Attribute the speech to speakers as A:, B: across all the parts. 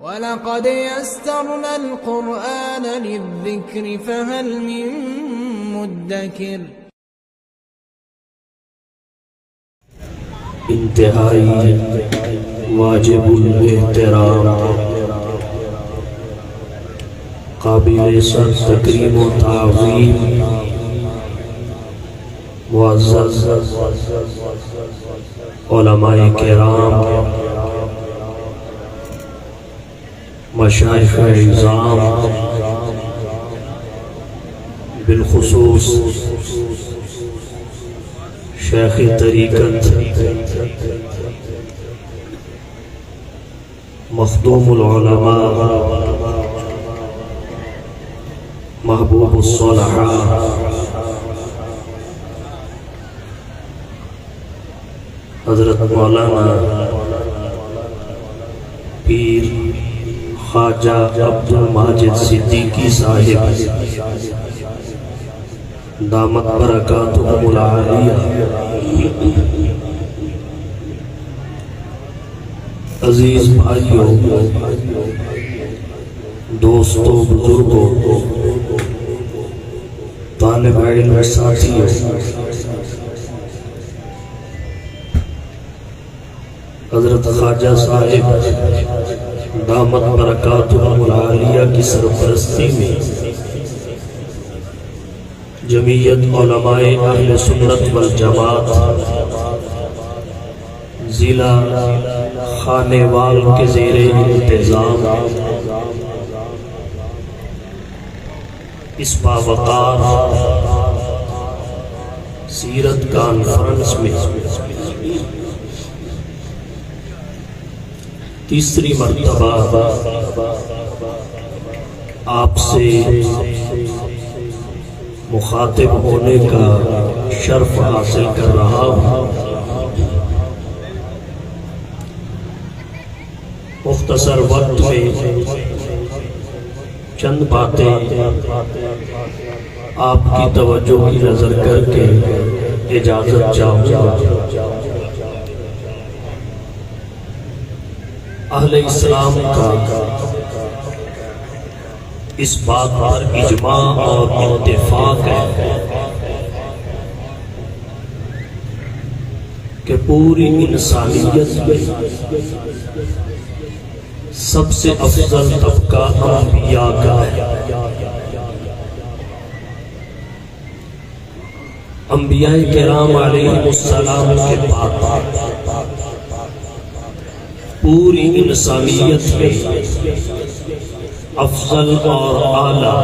A: وَلَقَدْ يَسَّرْنَا الْقُرْآنَ لِلذِّكْرِ فَهَلْ مِن مُّدَّكِرٍ
B: انتہائی واجب الاحترام قابل سر تکریم و تعظیم معزز علماء کرام مشائخ اعظام بالخصوص شیخ طریقت مخدوم العلماء محبوب الصالحاء حضرت مولانا پیر خواجہ عبد الماجد صدیقی صاحب دامت برکاتہم العالیہ، عزیز بھائیوں، دوستوں، بزرگوں، طالب علم ساتھیوں، حضرت خواجہ صاحب دامت برکاتہم العالیہ کی سرپرستی میں جمعیت علماء اہل سنت والجماعت ضلع خانیوال کے زیر انتظام اس باوقار سیرت کانفرنس میں تیسری مرتبہ آپ سے مخاطب ہونے کا شرف حاصل کر رہا ہوں۔ مختصر وقت میں چند باتیں آپ کی توجہ کی نظر کر کے اجازت چاہوں گا۔ اہل اسلام کا اس بات پر اجماع اور اتفاق ہے کہ پوری انسانیت میں سب سے افضل طبقہ انبیاء کا ہے۔ انبیاء کرام علیہ السلام کے بعد پوری انسانیت میں افضل اور اعلیٰ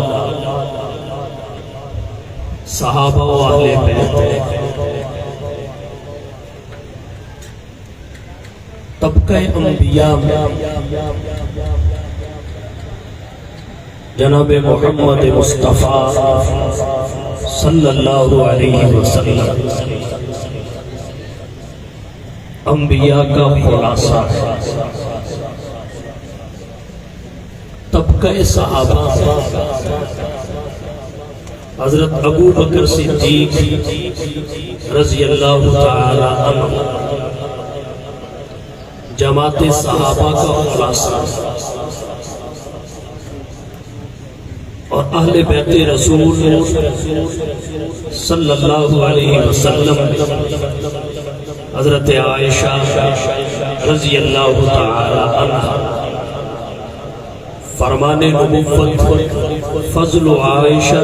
B: صحابہ و اہل بیت ہیں۔ طبقہ انبیاء میں جناب محمد مصطفیٰ صلی اللہ علیہ وسلم انبیاء کا خلاصہ ہے۔ طبقہ صحابہ حضرت ابو بکر صدیق رضی اللہ تعالی عنہ جماعت صحابہ کا خلاصہ اور اہل بیت رسول صلی اللہ علیہ وسلم حضرت عائشہ رضی اللہ تعالی عنہ فرمان نبوت فضل عائشہ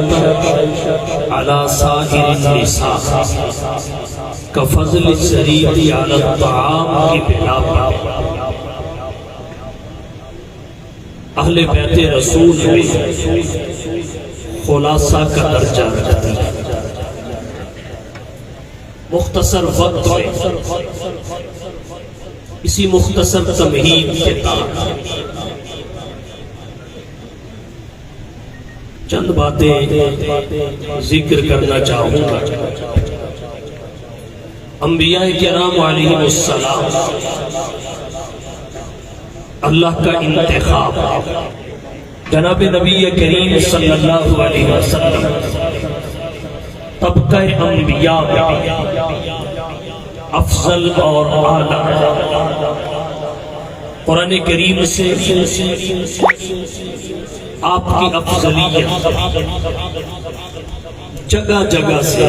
B: علی سائر النساء کفضل السرید علی الطعام کی بنا پر اہل بیت رسول میں خلاصہ کا درجہ رکھتی ہے۔ مختصر وقت میں اسی مختصر تمہید کے تحت چند باتیں ذکر کرنا چاہوں گا۔ انبیاء کرام علیہ السلام اللہ کا انتخاب، جناب نبی کریم صلی اللہ علیہ وسلم طبقہ انبیاء افضل اور اعلیٰ قرآن کریم سے آپ کی افضلیت جگہ جگہ سے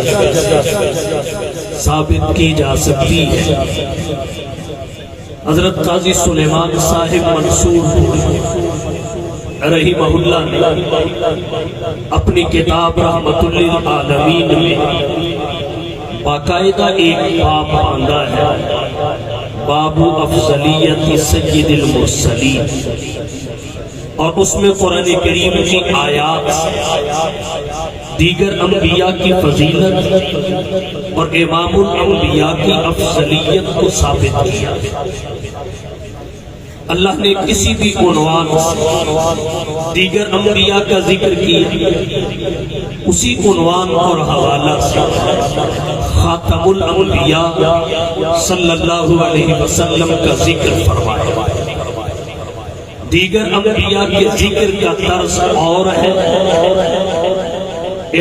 B: ثابت کی جا سکتی ہے۔ حضرت قاضی سلیمان صاحب منصور رحمہ اللہ نے اپنی کتاب رحمت للعالمین میں باقاعدہ ایک باب باندھا ہے، باب افضلیت سید المرسلین، اور اس میں قرآن کریم کی آیات دیگر انبیاء کی فضیلت اور امام الانبیاء کی افضلیت کو ثابت کیا۔ اللہ نے کسی بھی عنوان سے دیگر انبیاء کا ذکر کیا، اسی عنوان اور حوالہ سے خاتم الانبیاء صلی اللہ علیہ وسلم کا ذکر فرمایا۔ دیگر انبیاء کے ذکر کا طرز اور ہے،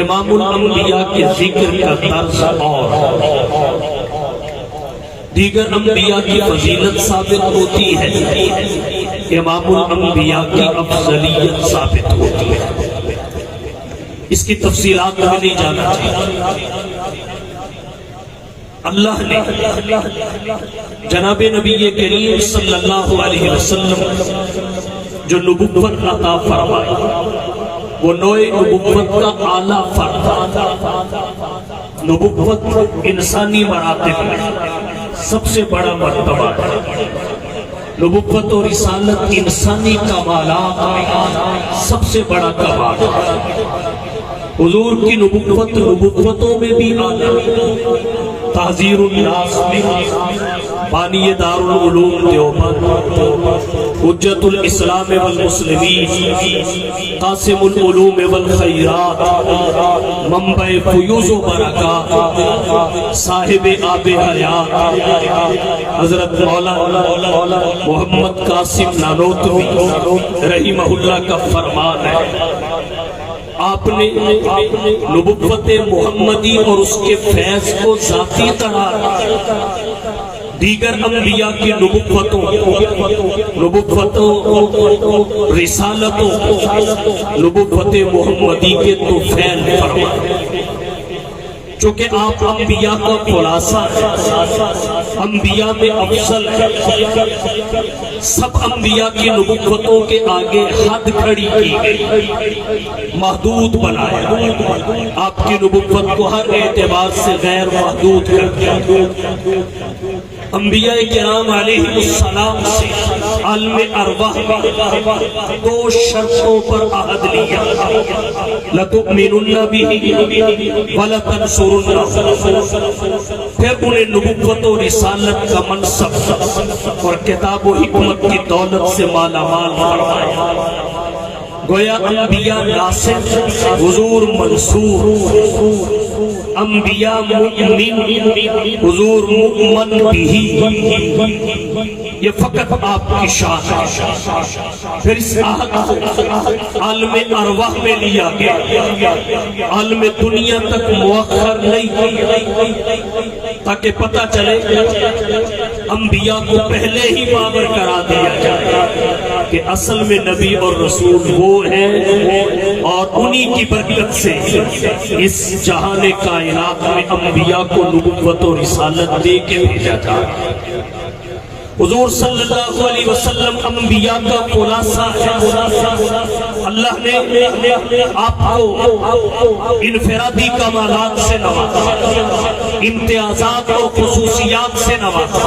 B: امام الانبیاء کے ذکر کا طرز اور ہے۔ دیگر انبیاء کی فضیلت ثابت ہوتی ہے، امام الانبیاء کی افضلیت ثابت ہوتی ہے۔ اس کی تفصیلات میں نہیں جانا چاہیے۔ اللہ نے جناب نبی کریم صلی اللہ علیہ وسلم جو نبوت عطا فرمائی، وہ نوع نبوت کا اعلیٰ فرد، نبوت انسانی مراتب میں سب سے بڑا مرتبہ ہے۔ نبوت و رسالت انسانی کمالات میں سب سے بڑا کمال ہے۔ حضور کی نبوت نبوتوں میں بھی اعلیٰ، تحذیر الناس میں بانی دار العلوم دیوبند، حجت الاسلام والمسلمین، قاسم العلوم والخیرات، منبع فیوز و برکات، صاحب آب حیات حضرت مولانا محمد قاسم نانوتوی رحمہ اللہ کا فرمان ہے، آپ نے نبوت محمدی اور اس کے فیض کو ذاتی قرار، دیگر انبیاء کی نبوتوں، رسالتوں، نبوت محمدی کے تو فیض فرمائے۔ چونکہ آپ انبیاء کا خلاصہ ہے، انبیاء میں افضل ہے، سب انبیاء کی نبوتوں کے آگے حد کھڑی کی گئی، محدود بنایا۔ آپ کی نبوت کو ہر اعتبار سے غیر محدود کر دیا۔ انبیاء کرام علیہ السلام سے عالم ارواح میں دو شرطوں پر عہد لیا، لَتُؤْمِنُنَّ بِهِ وَلَتَنْصُرُنَّهُ، پھر انہیں نبوت و رسالت کا منصب اور کتاب و حکمت کی دولت سے مالا مال فرمایا۔ گویا انبیاء ناصر، حضور منصور، انبیاء مؤمن، حضور مؤمن بھی، یہ فقط آپ کی شان ہے۔ پھر اس عہد کو عالم ارواح میں لیا گیا، عالم دنیا تک مؤخر نہیں، تاکہ پتہ چلے انبیاء کو پہلے ہی باور کرا دیا جائے کہ اصل میں نبی اور رسول وہ ہیں، اور انہی کی برکت سے اس جہان کائنات میں انبیاء کو نبوت و رسالت دے کے بھیجا جائے۔ حضور صلی اللہ علیہ وسلم انبیاء کا خلاصہ ہے۔ اللہ نے آپ کو انفرادی کمالات سے نوازا، امتیازات اور خصوصیات سے نوازا۔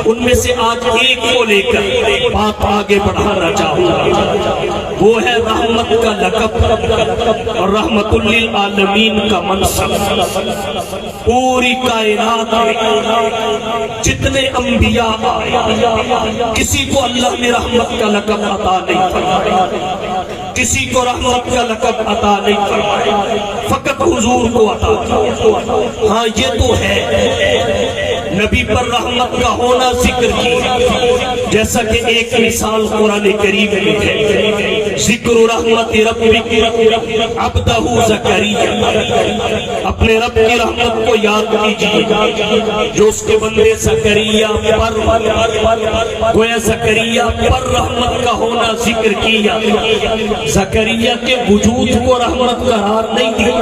B: ان میں سے آج ایک کو لے کر بات آگے بڑھانا چاہوں گا، وہ ہے رحمت کا لقب اور رحمت للعالمین کا منصب۔ پوری کائنات میں جتنے انبیاء آئے، کسی کو اللہ نے رحمت کا لقب عطا نہیں فرمایا، کسی کو رحمت کا لقب عطا نہیں فرمایا، فقط حضور کو عطا کیا۔ ہاں یہ تو ہے نبی پر رحمت کا ہونا ذکر کی، جیسا کہ ایک مثال قرآن کریم میں ہے، ذکر رحمت ربک عبدہ زکریا، اپنے رب کی رحمت کو یاد کیجیے جو اس کے بندے زکریا پر، گویا زکریا پر رحمت کا ہونا ذکر کیا، زکریا کے وجود کو رحمت قرار نہیں دیا،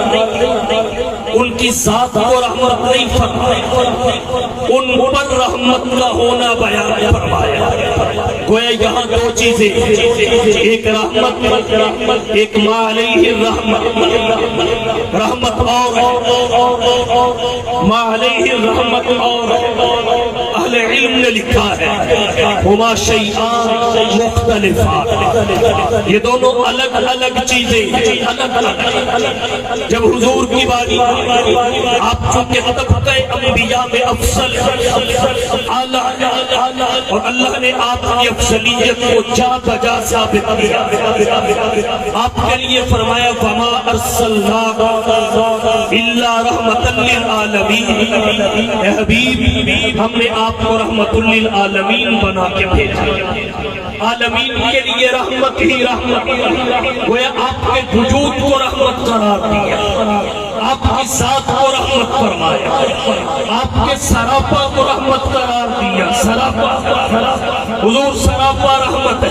B: ان کی ذات کو رحمت نہیں فرمایا، ان پر رحمت کا ہونا بیان فرمایا۔ گویا یہاں دو چیزیں، ایک رحمت، ایک ما علیہ الرحمت، رحمت اور ما علیہ الرحمت، اور اہل علم نے لکھا ہے ہما شیئان مختلفان، یہ دونوں الگ الگ چیزیں، الگ الگ۔ جب حضور کی باری، آپ چونکہ طبقہ انبیاء میں افضل اعلیٰ، اور اللہ نے آپ کی افضلیت کو جا بجا ثابت کیا، آپ کے لیے فرمایا وما ارسلناک الا رحمتا للعالمین، اے حبیب ہم نے آپ کو رحمت للعالمین بنا کے بھیجا، عالمین کے لیے رحمت ہی رحمت، گویا آپ کے وجود کو رحمت قرار دیا، آپ کی ذات کو رحمت فرمایا، آپ کے سراپا کو رحمت قرار دیا، سراپا، حضور سراپا رحمت ہے۔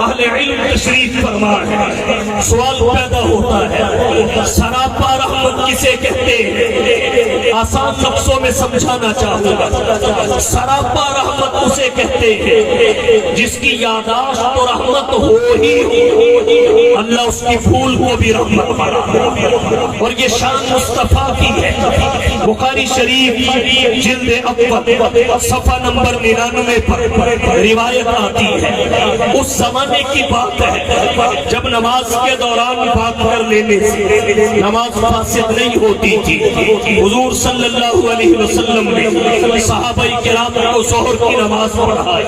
B: اہل علم تشریف فرما ہے، سوال پیدا ہوتا ہے سراپا رحمت کسے کہتے ہیں؟ آسان لفظوں میں سمجھانا چاہوں گا، سراپا رحمت اسے کہتے ہیں جس کی یاداشت تو رحمت ہو ہی ہو، اللہ اس کی پھول کو بھی رحمت بنا، اور یہ شان مصطفیٰ کی ہے۔ بخاری شریف جلد اول صفحہ نمبر 99 پر روایت آتی ہے، اس زمانے کی بات ہے جب نماز کے دوران بات کر لینے سے نماز فاسد نہیں ہوتی تھی۔ حضور صلی اللہ علیہ وسلم نے صحابہ کرام کو ظہر کی نماز پڑھائی،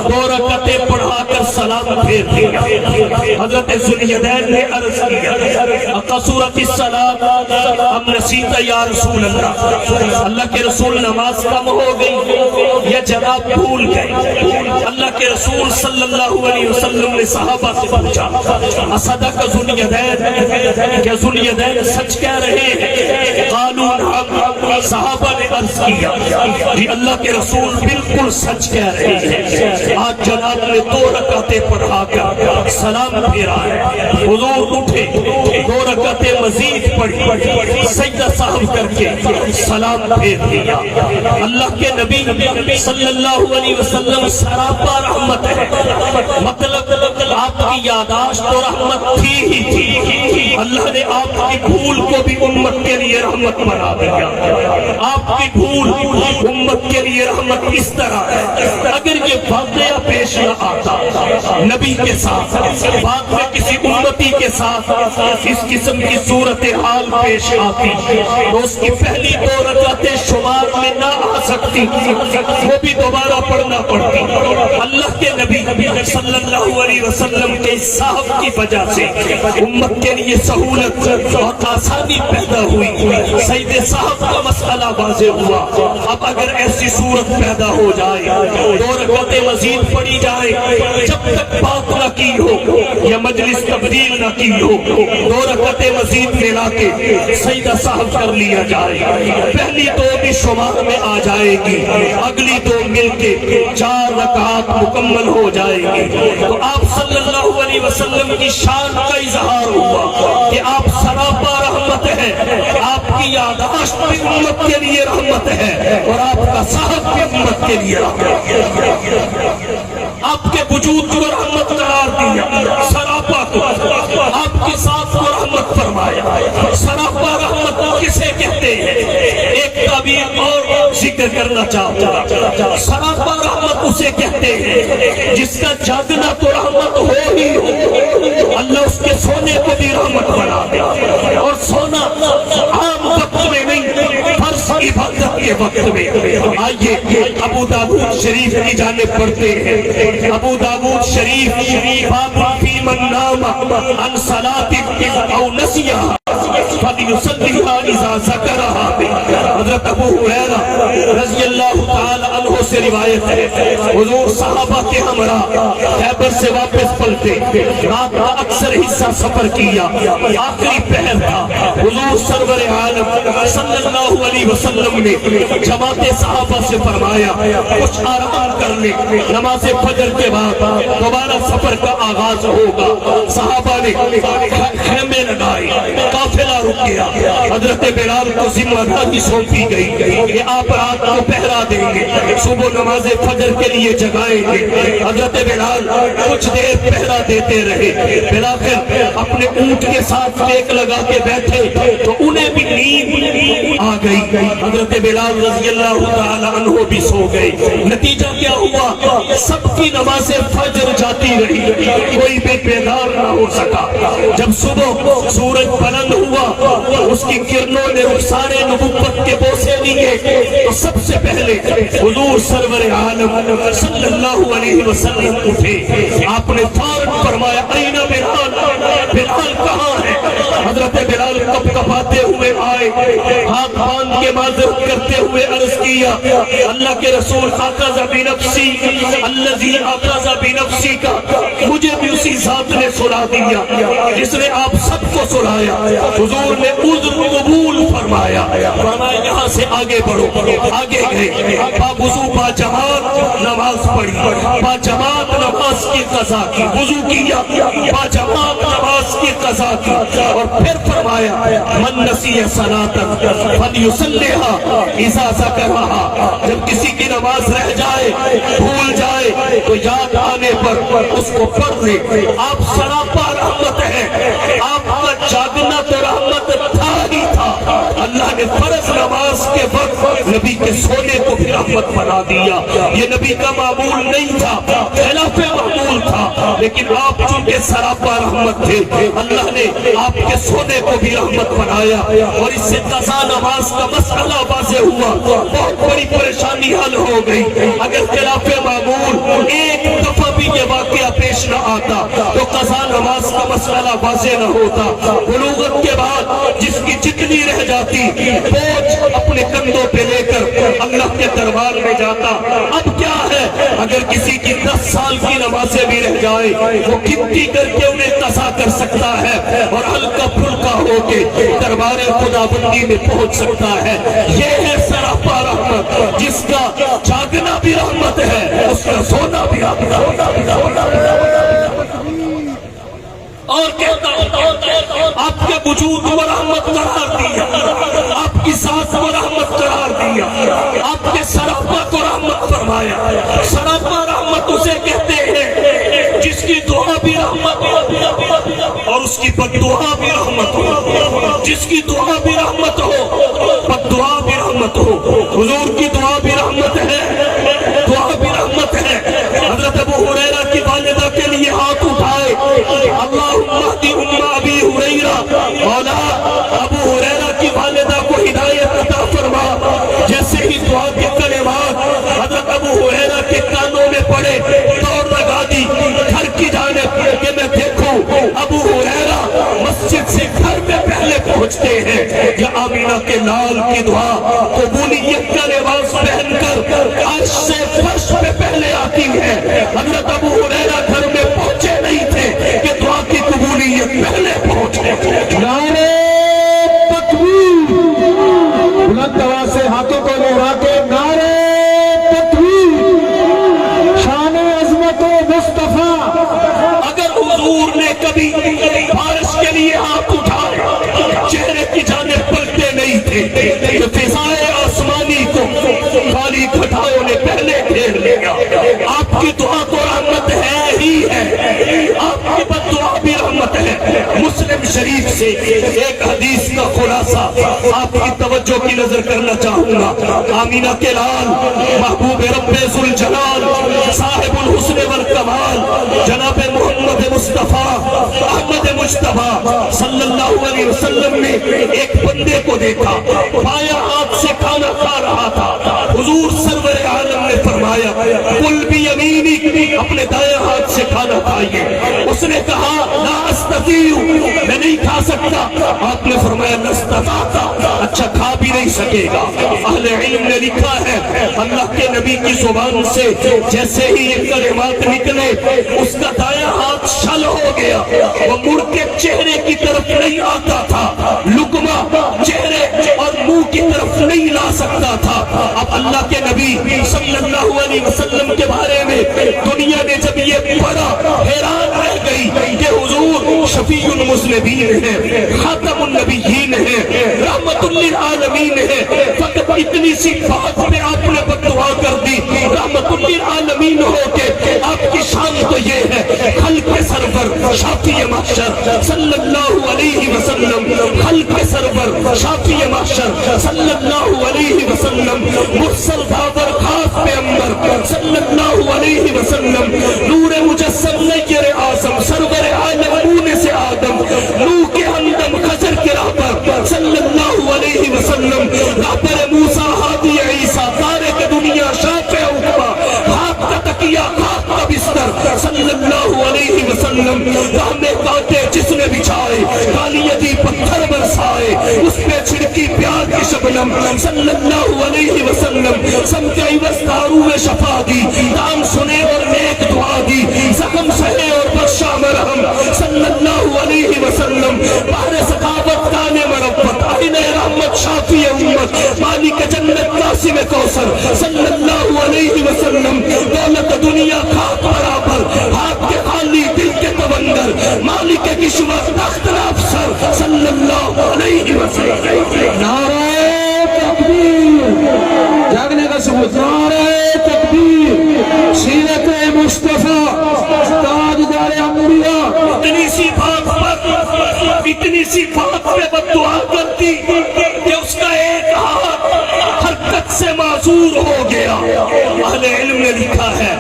B: 2 رکعتیں پڑھا کر سلام پھیر دیا۔ حضرت ذوالیدین نے عرض کیا اقصرت الصلاۃ ام نسیت یا رسول اللہ، اللہ کے رسول نماز کم ہو گئی یا جناب بھول گئے؟ اللہ کے رسول صلی اللہ علیہ وسلم نے صحابہ سے پوچھا اصدق ذوالیدین، کیا ذوالیدین سچ کہہ رہے ہیں؟ قالوا نعم، صحابہ نے عرض کیا جی اللہ کے رسول بالکل سچ کہہ رہے ہیں۔ آج جناب نے 2 رکعتیں پڑھا کر سلام پھیرا ہے، حضور اٹھے 2 رکعتیں مزید پڑھی، سجدہ صاحب کر کے سلام پھیر دیا۔ اللہ کے نبی صلی اللہ علیہ وسلم سراپا رحمت ہے، مطلب آپ کی یاداشت تو رحمت تھی ہی تھی، اللہ نے آپ کی بھول کو بھی امت کے لیے رحمت بنا دیا۔ آپ کی بھول امت کے لیے رحمت اس طرح ہے، اگر یہ واقعہ پیش نہ آتا نبی کے ساتھ، بعد میں کسی امتی کے ساتھ اس قسم کی صورتحال پیش آتی تو اس کی پہلی 2 رکعتیں شمار میں نہ آ سکتی، وہ بھی دوبارہ پڑھنا پڑتی۔ اللہ کے نبی صلی اللہ علیہ وسلم کے صاحب کی وجہ سے امت کے لیے سہولت اور آسانی پیدا ہوئی، سید صاحب کا مسئلہ واضح ہوا۔ اب اگر ایسی صورت پیدا ہو جائے 2 رکعتیں مزید پڑھی جائے، جب تک بات نہ کی ہو یا مجلس تبدیل نہ کی ہو 2 رکعتیں مزید ملا کے سجدہ صاحب کر لیا جائے، پہلی 2 بھی شمار میں آ جائے گی، اگلی 2 مل کے 4 رکعات مکمل ہو جائے گی۔ تو آپ صلی اللہ علیہ وسلم کی شان کا اظہار ہوا کہ آپ سراپا رحمت ہے، آپ کی یاداشت بھی امت کے لیے رحمت ہے، اور آپ کا صاحب بھی امت کے لیے رحمت ہے۔ آپ کے وجود کو رحمت قرار دیا، سراپا کو، آپ کے ساتھ کو رحمت فرمایا۔ سراپا رحمت کسے کہتے ہیں؟ ایک تعبیر اور ذکر کرنا چاہتا ہوں، سراپا رحمت اسے کہتے ہیں جس کا جاگنا تو رحمت ہو ہی ہو، اللہ اس کے سونے کو بھی رحمت بنا دے، اور سونا عام وقت میں نہیں، فرض عبادت کے وقت میں۔ آئیے ابو داؤد شریف کی جانب پڑھتے ہیں، ابو داؤد شریف باب فی من نام عن صلاۃ او نسیھا فلیصلیھا اذا ذکرھا، حضرت ابو ہریرہ رضی اللہ تعالی عنہ سے روایت ہے حضور صحابہ کے ہمراہ خیبر سے واپس پلٹے، رات کا اکثر حصہ سفر کیا، آخری پہر تھا، حضور سرور عالم صلی اللہ علیہ وسلم نے جماعت صحابہ سے فرمایا کچھ آرام کر لے، نماز فجر کے بعد دوبارہ سفر کا آغاز ہوگا۔ صحابہ نے خیمے لگائے، قافلہ رک گیا، حضرت بلال کو ذمہ داری سونپی گئی کہ آپ رات کو پہرا دیں گے، صبح نماز فجر کے لیے جگائیں گے۔ حضرت بلال کچھ دیر پہرا دیتے رہے، بلاخر اپنے اونٹ کے ساتھ ٹیک لگا کے بیٹھے تو انہیں بھی نیند آ گئی، حضرت بلال رضی اللہ تعالی عنہ بھی سو گئے۔ نتیجہ کیا ہوا؟ سب کی نماز فجر جاتی رہی، کوئی بھی بیدار نہ ہو سکا۔ جب صبح سورج بلند ہوا، اس کی کرنوں نے رخسار نبوت کے بوسے لیے تو سب سے پہلے حضور سرور عالم صلی اللہ علیہ وسلم اٹھے۔ آپ نے فوراً فرمایا این بلال، بلال کہاں ہے؟ حضرت بلال کپ کپاتے ہوئے آئے، ہاتھ باندھ کے معذرت کرتے ہوئے عرض کیا اللہ کے رسول آقاز بنفسی الذی آقاز بنفسی کا مجھے بھی اسی ذات نے سلا دیا جس نے آپ سب کو سلایا۔ حضور نے عذر قبول فرمایا، فرمایا یہاں سے آگے بڑھو۔ آگے گئے، وضو با جماعت نماز پڑھی، با جماعت نماز کی قضا کی، وضو کیا، با جماعت نماز کی قضا کی، اور پھر فرمایا من نسی صلاۃ فلیصلیھا اذا ذکرھا، جب کسی کی نماز رہ جائے، بھول جائے تو یاد آنے پر اس کو پڑھ لے۔ آپ سراپا رحمت ہے، آپ کا جاگنا تو رحمت تھا ہی تھا، اللہ نے فرض نماز کے وقت نبی کے سونے کو بھی رحمت بنا دیا۔ یہ نبی کا معمول نہیں تھا، خلاف معمول تھا، لیکن آپ چونکہ سراپا رحمت تھے، اللہ نے آپ کے سونے کو بھی رحمت بنایا، اور اس سے قضا نماز کا مسئلہ واضح ہوا، بہت بڑی پریشانی حل ہو گئی۔ اگر خلاف معمول ایک دفعہ بھی یہ واقعہ پیش نہ آتا تو قضا نماز کا مسئلہ واضح نہ ہوتا۔ بلوغت کے بعد جس کی جتنی رہ جاتی بوجھ اپنے کندھوں پہ لے کر اللہ کے دربار میں جاتا۔ اب کیا ہے، اگر کسی کی 10 سال کی نمازیں بھی رہ جائے وہ گنتی کر کے انہیں قضا کر سکتا ہے اور ہلکا پھلکا ہو کے دربار خداوندی میں پہنچ سکتا ہے۔ یہ ہے سراپا رحمت، جس کا جاگنا بھی رحمت ہے، اس کا سونا بھی رحمت اور کہتا آپ کے وجود کو رحمت قرار دیا، آپ کی سانس کو رحمت قرار دیا، آپ کے سراپا کو رحمت فرمایا۔ سراپا رحمت اسے کہتے ہیں جس کی دعا بھی رحمت ہو اور اس کی بد دعا بھی رحمت ہو، جس کی دعا بھی رحمت ہو بد دعا بھی رحمت ہو۔ حضور کی دعا بھی رحمت ہے، دعا بھی رحمت ہے۔ حضرت ابو ہریرہ کی والدہ کے لیے ہاتھ اٹھائے، اللہم اہدی ام ابی ہریرہ، مولا ابو ہریرہ کی والدہ کو ہدایت عطا فرما۔ جیسے ہی دعا کے کلمات حضرت ابو ہریرہ کے کانوں میں پڑے، دوڑ لگا دی گھر کی جانب کہ میں دیکھوں ابو ہریرہ مسجد سے گھر میں پہلے پہنچتے ہیں۔ یا آمینہ کے لال کی دعا قبولیت کا لباس پہن کر عرش سے فرش پہ پہلے آتی ہے۔ حضرت ابو ہریرہ گھر میں پہنچے نہیں تھے کہ دعا کی قبولیت پہلے پہنچے۔
C: نعرہ تکبیر، بلند آواز سے ہاتھوں کو لہرا کے نعرہ تکبیر، شان عظمت مصطفیٰ۔
B: اگر حضور نے کبھی بارش کے لیے ہاتھ اٹھائے، چہرے کی جانب پلٹے نہیں تھے، تو فضائے آسمانی کو خالی گھٹاؤں نے پہلے گھیر لیا۔ آپ کی دعا تو رحمت ہے ہی ہے، آپ کی بد دعا بھی رحمت ہے۔ مسلم شریف سے ایک حدیث کا خلاصہ آپ کی توجہ کی نظر کرنا چاہوں گا۔ آمینہ کے لال محبوب رب ذوالجلال صاحب الحسن والکمال جناب محمد مصطفیٰ احمد مجتبیٰ صلی اللہ علیہ وسلم نے ایک بندے کو دیکھا، بایاں ہاتھ سے کھانا کھا رہا تھا۔ حضور سرور عالم نے فرمایا کل بیمینک، اپنے دائیں ہاتھ سے کھانا کھانا کھائیے۔ اس نے کہا لا استطیع، میں نہیں کھا سکتا۔ آپ نے فرمایا لستطعت، اچھا کھا بھی نہیں سکے گا۔ اہل علم نے لکھا ہے اللہ کے نبی کی زبان سے جیسے ہی یہ کلمات نکلے اس کا دایاں ہاتھ شل ہو گیا، وہ مڑ کے چہرے کی طرف نہیں آتا تھا، لقمہ چہرے اور منہ کی طرف نہیں لا سکتا تھا۔ اب اللہ کے نبی صلی اللہ علیہ وسلم کے بارے میں دنیا نے جب یہ پڑھا حیران رہ گئی کہ حضور شفیع المذنبین ہے، خاتم النبیین ہے، رحمت للعالمین ہے۔ فقط اتنی سی بات پہ آپ نے بددعا کر دی، رحمت للعالمین ہو کے آپ کی شان تو یہ ہے خلق سرور شافی محشر صلی اللہ علیہ وسلم، خلق سرور شافی محشر صلی اللہ علیہ وسلم، مرسل بابر خاص پیغمبر صلی اللہ علیہ وسلم، نور مجسم نیر اعظم سرور عالم مون سے آدم، نوح کے ہمدم خضر کے رہبر صلی اللہ علیہ وسلم، رہبر موسیٰ ہادی عیسیٰ طارق دنیا شافع عقبہ، ہاتھ کا تکیہ ہاتھ کا بستر صلی اللہ علیہ وسلم، راہ میں کانٹے جس نے بچھائے کالی یدی پتھر برسائے اس پہ چھڑکی پیار کی شبنم صلی اللہ علیہ وسلم، سمجھائی وستارو میں شفا دی، دام سنے اور نیک دعا دی، زخم سہے اور بخشا مرہم صلی اللہ علیہ وسلم، بحر سخاوت کانے مربت آئین رحمت شافی امت، مالک جنت قاسم کوثر صلی اللہ علیہ وسلم، دولت دنیا خاک برابر ہاتھ کے خالی دل کے تونگر، مالک کشور تخت افسر صلی اللہ علیہ وسلم۔
C: نعرہ تکبیر، جاگنے کا ثبوت، نعرہ تکبیر، سیرت مصطفیٰ تاجدار انبیاء۔
B: اتنی سی بات پہ بددعا کرتی کہ اس کا ایک ہاتھ حرکت سے معذور ہو گیا۔ اہل علم نے لکھا ہے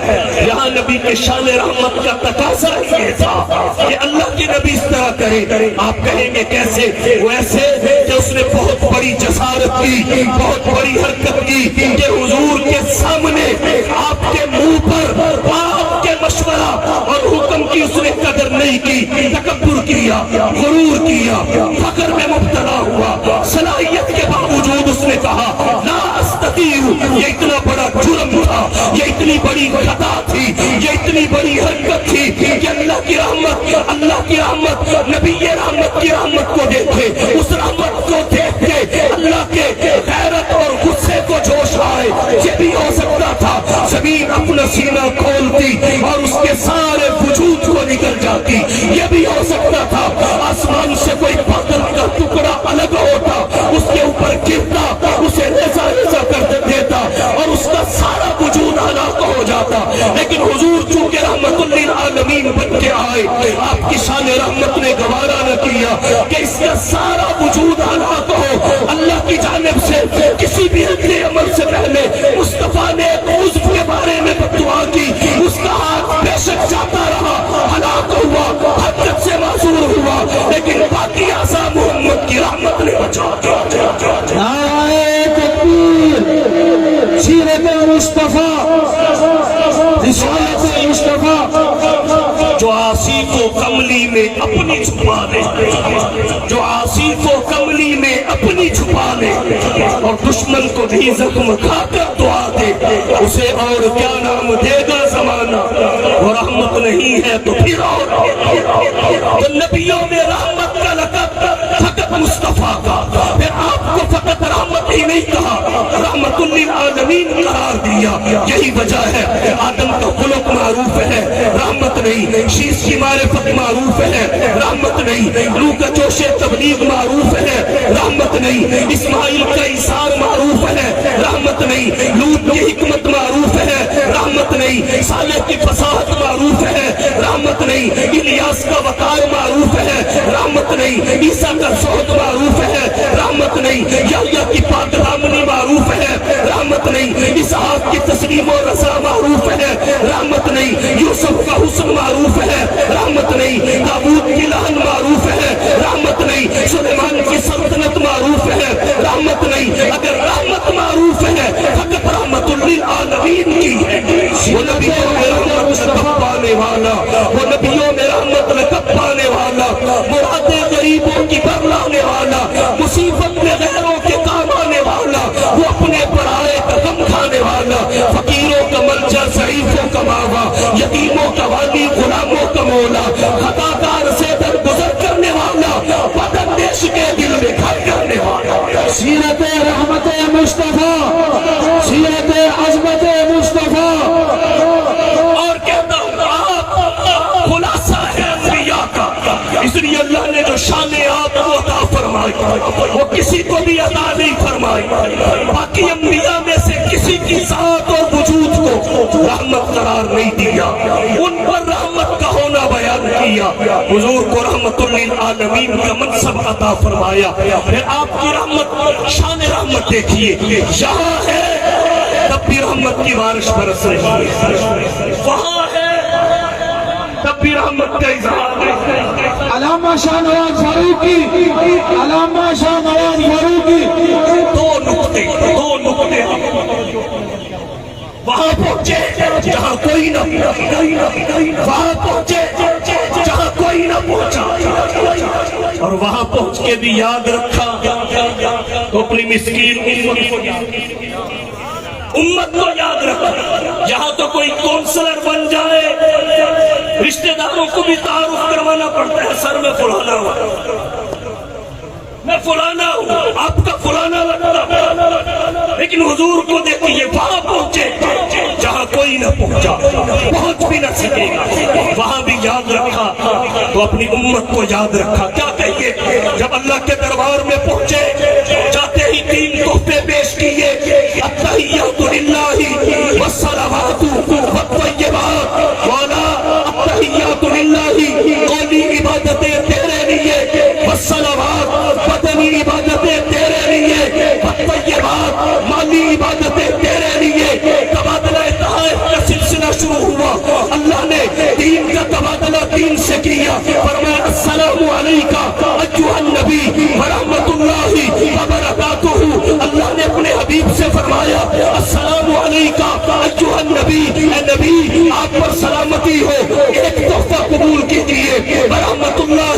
B: یہاں نبی کے شان رحمت کا تقاضا یہ تھا کہ اللہ کے نبی اس طرح کرے۔ آپ کہیں گے کیسے؟ وہ ایسے کہ اس نے بہت بڑی جسارت کی، بہت بڑی حرکت کی کہ حضور کے سامنے آپ کے منہ پر آپ کے مشورہ اور حکم کی اس نے قدر نہیں کی، تکبر کیا، غرور کیا، فقر میں مبتلا ہوا، صلاحیت کے باوجود اس نے کہا لا استطیع۔ یہ اتنا بڑا جرم تھا، یہ اتنی بڑی خطا تھی، یہ اتنی بڑی حرکت تھی کہ اللہ کی رحمت نبی رحمت کی رحمت کو دیکھے، اس رحمت کو دیکھ کے اللہ کے غیرت اور غصے کو جوش آئے۔ یہ بھی ہو سکتا تھا زمین اپنا سینہ کھولتی اور اس کے سارے وجود کو نکل جاتی، یہ بھی ہو سکتا تھا آسمان سے کوئی بادل کا ٹکڑا الگ ہوتا، اس کے اوپر گرتا، اسے ریزہ ریزہ کر دیتا اور اس کا سارا وجود ہلاک ہو جاتا۔ لیکن حضور چونکہ رحمت للعالمین بن کے آئے، آپ کی شان رحمت نے گوارا نہ کیا کہ اس کا سارا وجود ہلاک ہو۔ اللہ کی جانب سے کسی بھی اگلے عمل سے پہلے مصطفیٰ نے ایک عضو کے بارے میں بددعا کی، اس کا ہاتھ بے شک جاتا رہا، ہلاک ہوا، حرکت سے معذور ہوا، لیکن باقی اعضاء محمد کی رحمت نے بچا دیا۔
C: نعرہ تکبیر، سیرت مصطفیٰ، رسالت مصطفیٰ۔
B: جو عاصی کو کملی میں اپنی چھپا لے، جو عاصی کو کملی میں اپنی چھپا لے اور دشمن کو بھی زخم کھا کر دعا دے، اسے اور کیا نام دے گا زمانہ؟ وہ رحمت نہیں ہے تو پھر اور تو نبیوں نے رحمت کا لقب فقط مصطفیٰ کا، پھر آپ کو فقط رحمت ہی نہیں کہا، رحمت للعالمین قرار دیا۔ یہی وجہ ہے آدم کا خلق معروف ہے، رحمت نہیں، شیش کی معرفت معروف ہے، رحمت نہیں، لو کا جوش تبلیغ معروف ہے، رحمت نہیں، اسماعیل کا ایثار معروف ہے، رحمت نہیں، لوط کی حکمت معروف ہے، رحمت نہیں، صالح کی فصاحت معروف ہے، رحمت نہیں، الیاس کا وقار معروف ہے، رحمت نہیں، عیسیٰ کا زہد معروف ہے، رحمت نہیں، یحییٰ کی پاک دامنی معروف ہے، رحمت نہیں، اسحاق کی تسلیم و رضا معروف ہے، رحمت نہیں، یوسف کا حسن معروف ہے، رحمت نہیں، داؤد کی لہن معروف ہے، رحمت نہیں، سلیمان کی سلطنت معروف ہے، رحمت نہیں۔ اگر رحمت معروف ہے فقط رحمت للعالمین کی ہے، وہ نبی رحمت پانے والا، وہ یتیموں کا والی، غلاموں کا مولا، خطا کار سے درگزر کرنے والا، بداندیش کے دل میں گھر کرنے والا،
C: سیرت رحمت مصطفیٰ، سیرت عظمت مصطفیٰ.
B: اور کہتا ہوں آپ خلاصہ ہے انبیاء کا. اس لیے اللہ نے جو شان آپ کو عطا فرمائی وہ کسی کو بھی عطا نہیں فرمائی. باقی انبیاء میں سے کسی کی ذات اور وجود کو رحمت قرار نہیں دیا، ان پر رحمت کا ہونا بیان کیا. حضور کو رحمت للعالمین کا منصب عطا فرمایا. پھر آپ کی رحمت، شان رحمت دیکھیے، یہاں ہے تب بھی رحمت کی بارش برس رہی ہے، وہاں ہے تب بھی رحمت کا اظہار ہے.
C: علامہ شاہ نواز فاروقی، علامہ شاہ نواز فاروقی.
B: دو نقطے وہاں پہنچے جہاں کوئی نہ، وہاں پہنچے جہاں کوئی نہ پہنچا، اور وہاں پہنچ کے بھی یاد رکھا تو اپنی مسکین امت کو یاد رکھا. یہاں تو کوئی کونسلر بن جائے، رشتہ داروں کو بھی تعارف کروانا پڑتا ہے، سر میں فلانا ہوا، میں فلانا ہوں، آپ کا فلانا لگتا. لیکن حضور کو دیکھیے وہاں پہنچے جہاں کوئی نہ پہنچا، پہنچ بھی نہ سکے گا، وہاں بھی یاد رکھا تو اپنی امت کو یاد رکھا. کیا کہیے جب اللہ کے دربار میں پہنچے، جاتے ہی 3 تحفے پیش کیے، التحیات للہ والصلوات والطیبات. والا التحیات للہ، قولی عبادتیں تیرے لیے، والصلوات بدنی عبادتیں تیرے لیے، والطیبات مالی عبادتیں تیرے لیے. تبادلہ تحائف کا سلسلہ شروع ہوا، اللہ نے دین کا تبادلہ دین سے کیا. فرمایا السلام علیکہ ایھا النبی ورحمۃ اللہ وبرکاتہ. اللہ نے اپنے حبیب سے فرمایا السلام علیکہ ایھا النبی، اے نبی آپ پر سلامتی ہو. ایک تحفہ قبول کیجئے، ورحمۃ اللہ،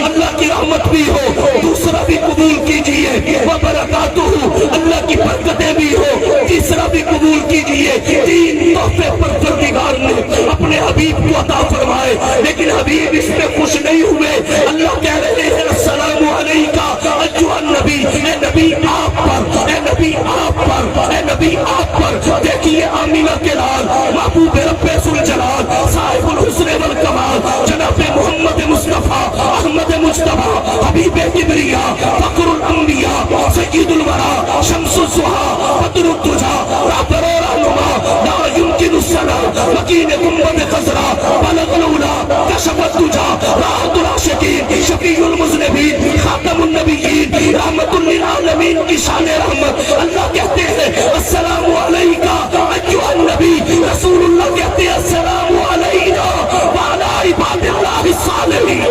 B: اللہ کی رحمت بھی ہو. دوسرا بھی قبول کیجئے، وبرکاتہ، اللہ کی برکتیں بھی ہو. تیسرا بھی قبول کیجئے. 3 تحفے پروردگار نے اپنے حبیب کو عطا فرمائے. لیکن حبیب اس میں خوش نہیں ہوئے. اللہ کہہ رہے ہیں السلام علیکہ ایھا النبی، اے نبی آپ پر، اے نبی آپ پر، اے نبی آپ پر. دیکھیے آمینہ کے لال، محبوب رب ذوالجلال، صاحب الحسن والکمال، جناب محمد مصطفیٰ احمد مجتبیٰ، حبیب کبریا، فخر الانبیاء، سید الورا، شمس الضحیٰ، بدر الدجا، رہبر و رہنما، لا یمکن الصلاة، مکین گنبد خضرا، بلغ العلا، کشف الدجا، راحت العاشقین، شفیع المذنبین، خاتم النبیین، رحمت للعالمین کی شان رحمت. اللہ کہتے ہیں السلام علیکہ ایھا النبی، رسول اللہ کہتے ہیں السلام علینا وعلی عباد اللہ الصالحین.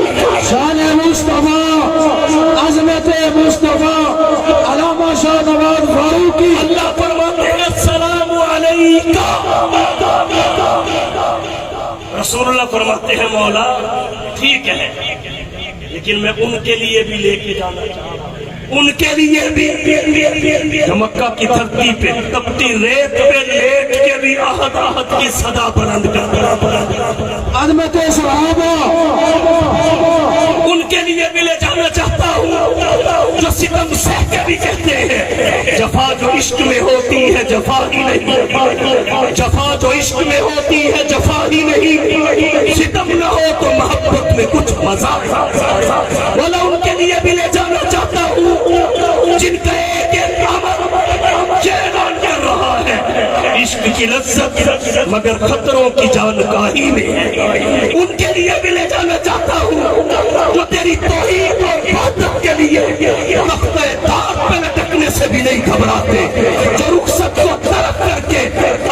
C: شان مصطفیٰ، عظمت مصطفیٰ، علامہ شاہ نواز فاروقی.
B: اللہ فرماتے ہیں السلام علیکہ. رسول اللہ فرماتے ہیں مولا ٹھیک ہے، لیکن میں ان کے لیے بھی لے کے جانا چاہتا ہوں، ان کے لیے بھی جو مکہ کی دھرتی پہ تپتی ریت پہ لیٹ کے بھی احد احد کی صدا بلند کرتا.
C: عظمت صحابہ،
B: ان کے لیے بھی لے جانا چاہتا ہوں جو ستم سہ کے بھی کہتے ہیں جفا جو عشق میں ہوتی ہے جفا ہی نہیں، جفا جو عشق میں ہوتی ہے جفا ہی نہیں. ستم نہ ہو تو محبت میں کچھ مزہ ہے. والا ان کے لیے بھی لے جانا چاہتا ہوں جن کا ایک عمل یہ اعلان کر رہا ہے عشق کی لذت مگر خطروں کی جانکاری میں ہے. ان کے لیے بھی لے جانا چاہتا ہوں جو تیری توحید اور عبادت کے لیے تختہ دار پہ لٹکنے سے بھی نہیں گھبراتے، جو رخصت کو ترک کر کے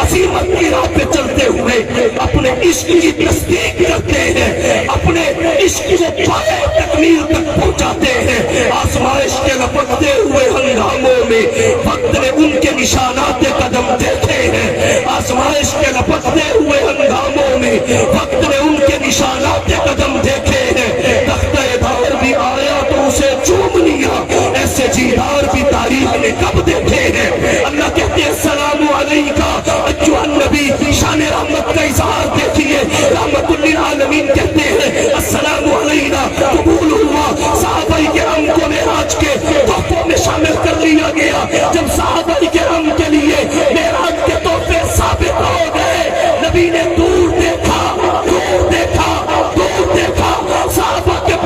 B: عظیمت کی راہ پہ چلتے ہوئے اپنے عشق کی تصدیق کرتے ہیں، اپنے عشق کو پائے تکمیل تک پہنچاتے ہیں. آزمائش کے لپٹتے ہوئے ہنگاموں میں وقت نے ان کے نشانات قدم دیکھے ہیں. آزمائش کے لپٹتے ہوئے ہنگاموں میں وقت نے ان کے نشانات قدم دیکھے ہیں. تختہ دار بھی آیا تو اسے چوم لیا، ایسے جیدار بھی تاریخ نے کب دیکھے ہیں. اللہ کہتے ہیں السلام علیکہ ایھا النبی. شان رحمت کا اظہار دیکھیے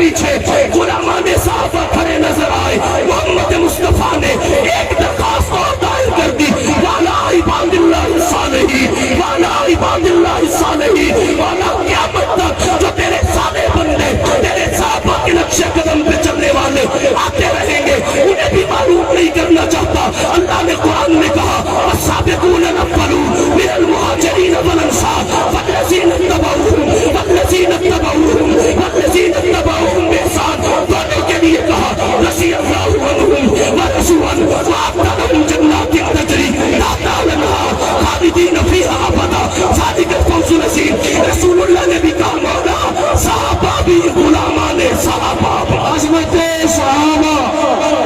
B: پیچھے غلامان صحابہ کھڑے نظر آئے. محمد مصطفیٰ نے ایک درخواست اور دائر کر دی, والا عباد اللہ الصالحین, والا عباد اللہ الصالحین, والا قیامت تک جو تیرے صالح بندے, تیرے صحابہ کے نقش قدم پہ چلنے والے آتے رہیں گے, انہیں بھی معلوم نہیں کرنا چاہتا. اللہ نے قرآن میں کہا السابقون الاولون من المہاجرین والانصار والذین اتبعوہم والذین اتبعوہم والذین اتبعوہم بإحسان, دونوں کے لیے کہا رضی اللہ عنہم ورضوا عنہ وأعد لهم جنات تجری تحتها الأنہار خالدین فیہا ابدا ذلک الفوز العظیم. رسول اللہ نے بھی کہا مولا صحابہ بھی غلامان صحابہ,
C: عظمت صحابہ,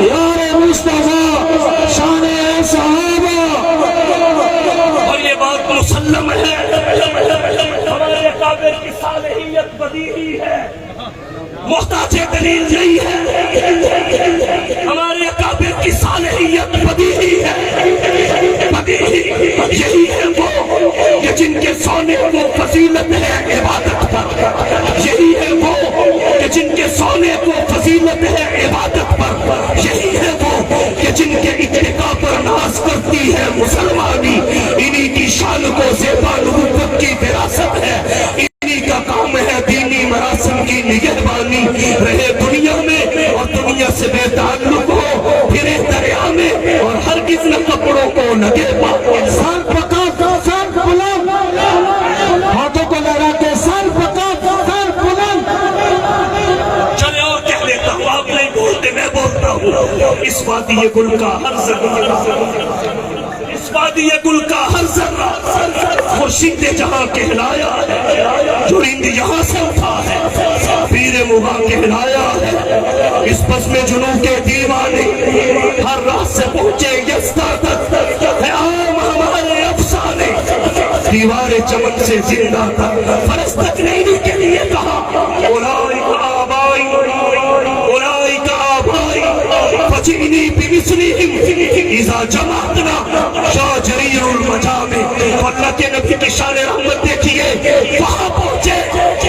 C: یار مصطفیٰ, شان صحابہ.
B: اور یہ بات مسلم ہے, ہمارے اکابر کی صالحیت بدیہی ہے, محتاج دلیل نہیں ہے. ہمارے اکابر کی صالحیت بدیہی ہے, بدیہی. یہی ہے وہ کہ جن کے سونے کو فضیلت ہے عبادت پر, یہی ہے وہ کہ جن کے سونے کو فضیلت ہے عبادت پر, یہی ہے وہ کہ جن کے اتقاء پر ناز کرتی ہے مسلمانی. انہی کی شان کو زیبا نبوت کی وراثت ہے, انہی کا کام ہے دینی مراسم کی نگہبانی. رہے دنیا میں اور دنیا سے بے تعلق ہو, پھرے دریا میں اور ہرگز نہ کپڑوں کو لگے پا.
C: سر پکا سر بلند, ہاتھوں کو لگا کے سر پکا سر بلند.
B: چلے اور کہہ دیتا ہوں, آپ نہیں بولتے میں بولتا ہوں. اس وادی گل کا ہر ذرہ, اس وادی گل کا ہر ذرہ خورشید جہاں کہلایا ہے, جو رند یہاں سے اٹھا ہے پیر مغاں کہلایا ہے. اس بس میں جنوں کے دیوانے ہر راہ سے پہنچے یستا تک ہے عام ہمارے افسانے. دیوار چمن سے زندہ تک فرس تک نہیں کے لیے کہا اولئک آبائی, اولئک آبائی فجئنی بمثلہم اذا جمعتنا شاہ جریر المجامع. اللہ کے نبی کی شان رحمت دیکھیے, وہاں پہنچے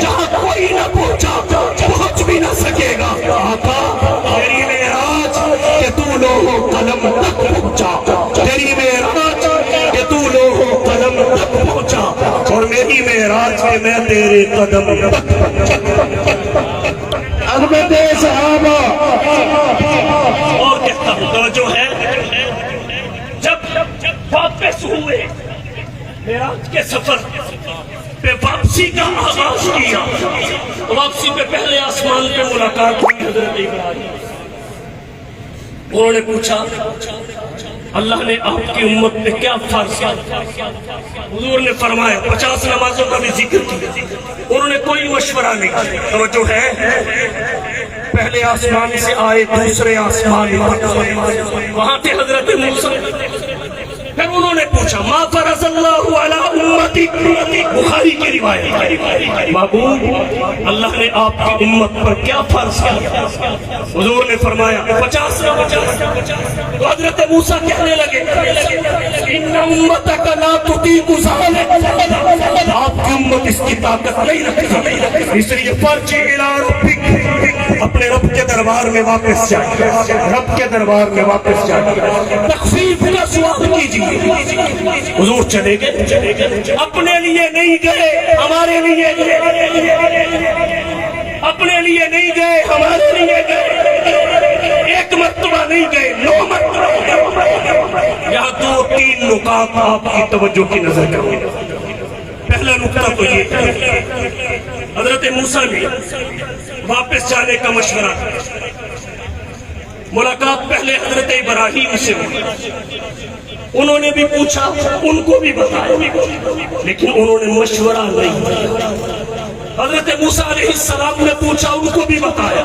B: جہاں کوئی نہ پہنچا, پہنچ بھی نہ سکے گا. آقا تیری معراج کہ تو لوح قلم تک پہنچا, تیری معراج کہ تو لوح قلم تک پہنچا, اور میری معراج کہ میں تیرے قدم تک پہنچا.
C: عظمت صحابہ.
B: اور کہتا ہوں جو ہے جب واپس ہوئے معراج کے سفر پہ, واپسی کا آغاز کیا, واپسی پہ پہلے آسمان پہ ملاقات ہوئی حضرت ابراہیم. انہوں نے پوچھا اللہ نے آپ کی امت پہ کیا فرض کیا؟ حضور نے فرمایا 50 نمازوں کا بھی ذکر کیا. انہوں نے کوئی مشورہ نہیں. توجہ ہے, پہلے آسمان سے آئے دوسرے آسمان وہاں تھے حضرت موسیٰ. پھر انہوں نے پوچھا ما فرض اللہ علی امتی, بخاری کی روایت, معبود اللہ نے آپ کی امت پر کیا فرض کیا؟ حضور نے فرمایا 50. تو حضرت موسیٰ کہنے لگے ان امتک لا تطیق ذلک, آپ کی امت اس کی طاقت نہیں رکھتی, اس لیے فرجع الی ربک, اپنے رب کے دربار میں واپس جائے, رب کے دربار میں واپس جائے, تخفیف کا سوال کیجیے. حضور چلے گئے, اپنے لیے نہیں گئے ہمارے لیے گئے, اپنے لیے نہیں گئے ہمارے لیے گئے, ایک مرتبہ نہیں گئے 9 مرتبہ. یہاں 2-3 نکات آپ کی توجہ کی نظر کرو. پہلا نکتہ تو یہ حضرت موسیٰ نے واپس جانے کا مشورہ, ملاقات پہلے حضرت ابراہیم سے ہوئی, انہوں نے بھی پوچھا, ان کو بھی بتایا, لیکن انہوں نے مشورہ نہیں دیا. حضرت موسیٰ علیہ السلام نے پوچھا, ان کو بھی بتایا,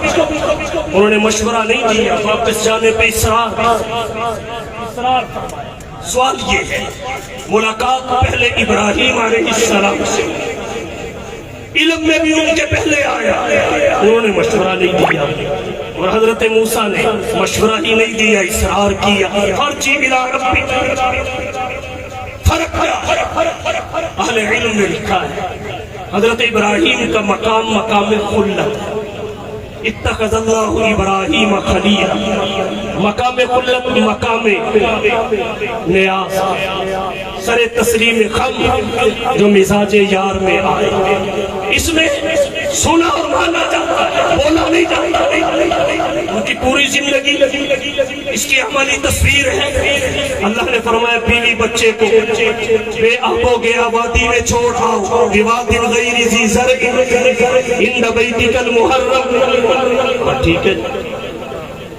B: انہوں نے مشورہ نہیں دیا. واپس جانے پہ اصرار. سوال یہ ہے, ملاقات پہلے ابراہیم علیہ السلام سے, علم میں بھی ان کے پہلے آیا, انہوں نے مشورہ نہیں دیا, اور حضرت موسیٰ نے مشورہ ہی نہیں دیا, اصرار کیا. فرجع الی ربک, فرق کیا؟ اہل علم نے لکھا ہے حضرت ابراہیم کا مقام مقام خلت, اتخذ اللہ ابراہیم خلیلا، مقام خلت، مقام نیاز، سر تسلیم خم جو مزاج یار میں آئے، اس میں سنا اور مانا جاتا ہے، بولا نہیں جاتا۔ ان کی پوری زندگی اس کی عملی تصویر ہے۔ اللہ نے فرمایا بیوی بچے کو بے آب و گیا وادی میں چھوڑ آؤ، بواد غیر ذی زرع عند بیتک المحرم، ٹھیک ہے،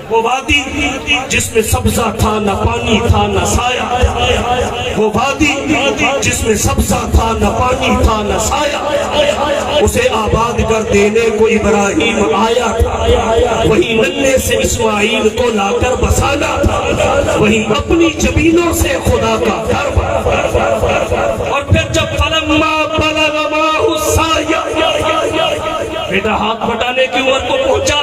B: وہ وادی جس میں سبزہ تھا نہ پانی تھا نہ سایہ، وہ وادی جس میں سبزہ تھا نہ پانی تھا نہ سایہ، اسے آباد کر دینے کو ابراہیم آیا تھا، وہی ننھے سے اسماعیل کو لا کر بسانا تھا، وہی اپنی زمینوں سے خدا کا گھر بنا۔ اور پھر جب فلما بلغ معہ السعی، بیٹا ہاتھ بٹانے کی عمر کو پہنچا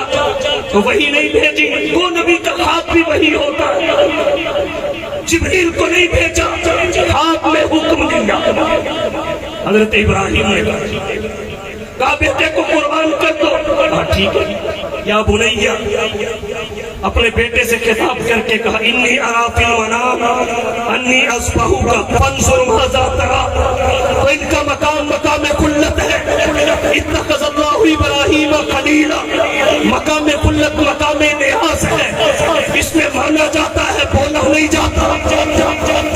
B: تو وہی نہیں بھیجی، وہ نبی کا ہاتھ بھی وہی ہوتا ہے، جبریل کو نہیں بھیجا، ہاتھ میں حکم دیا۔ حضرت ابراہیم نے کہا بیٹے کو قربان کر دو، ہاں ٹھیک ہے، یا بنیا، اپنے بیٹے سے خطاب کر کے کہا انی ارا فی المنام انی اذبحک فانظر ماذا تری، تو ان کا مقام مقام خلت ہے۔ اتخذ اللہ ابراہیم خلیلا، مقام خلت مقام نیاز ہے، اس میں مانا جاتا ہے، بولا نہیں جاتا۔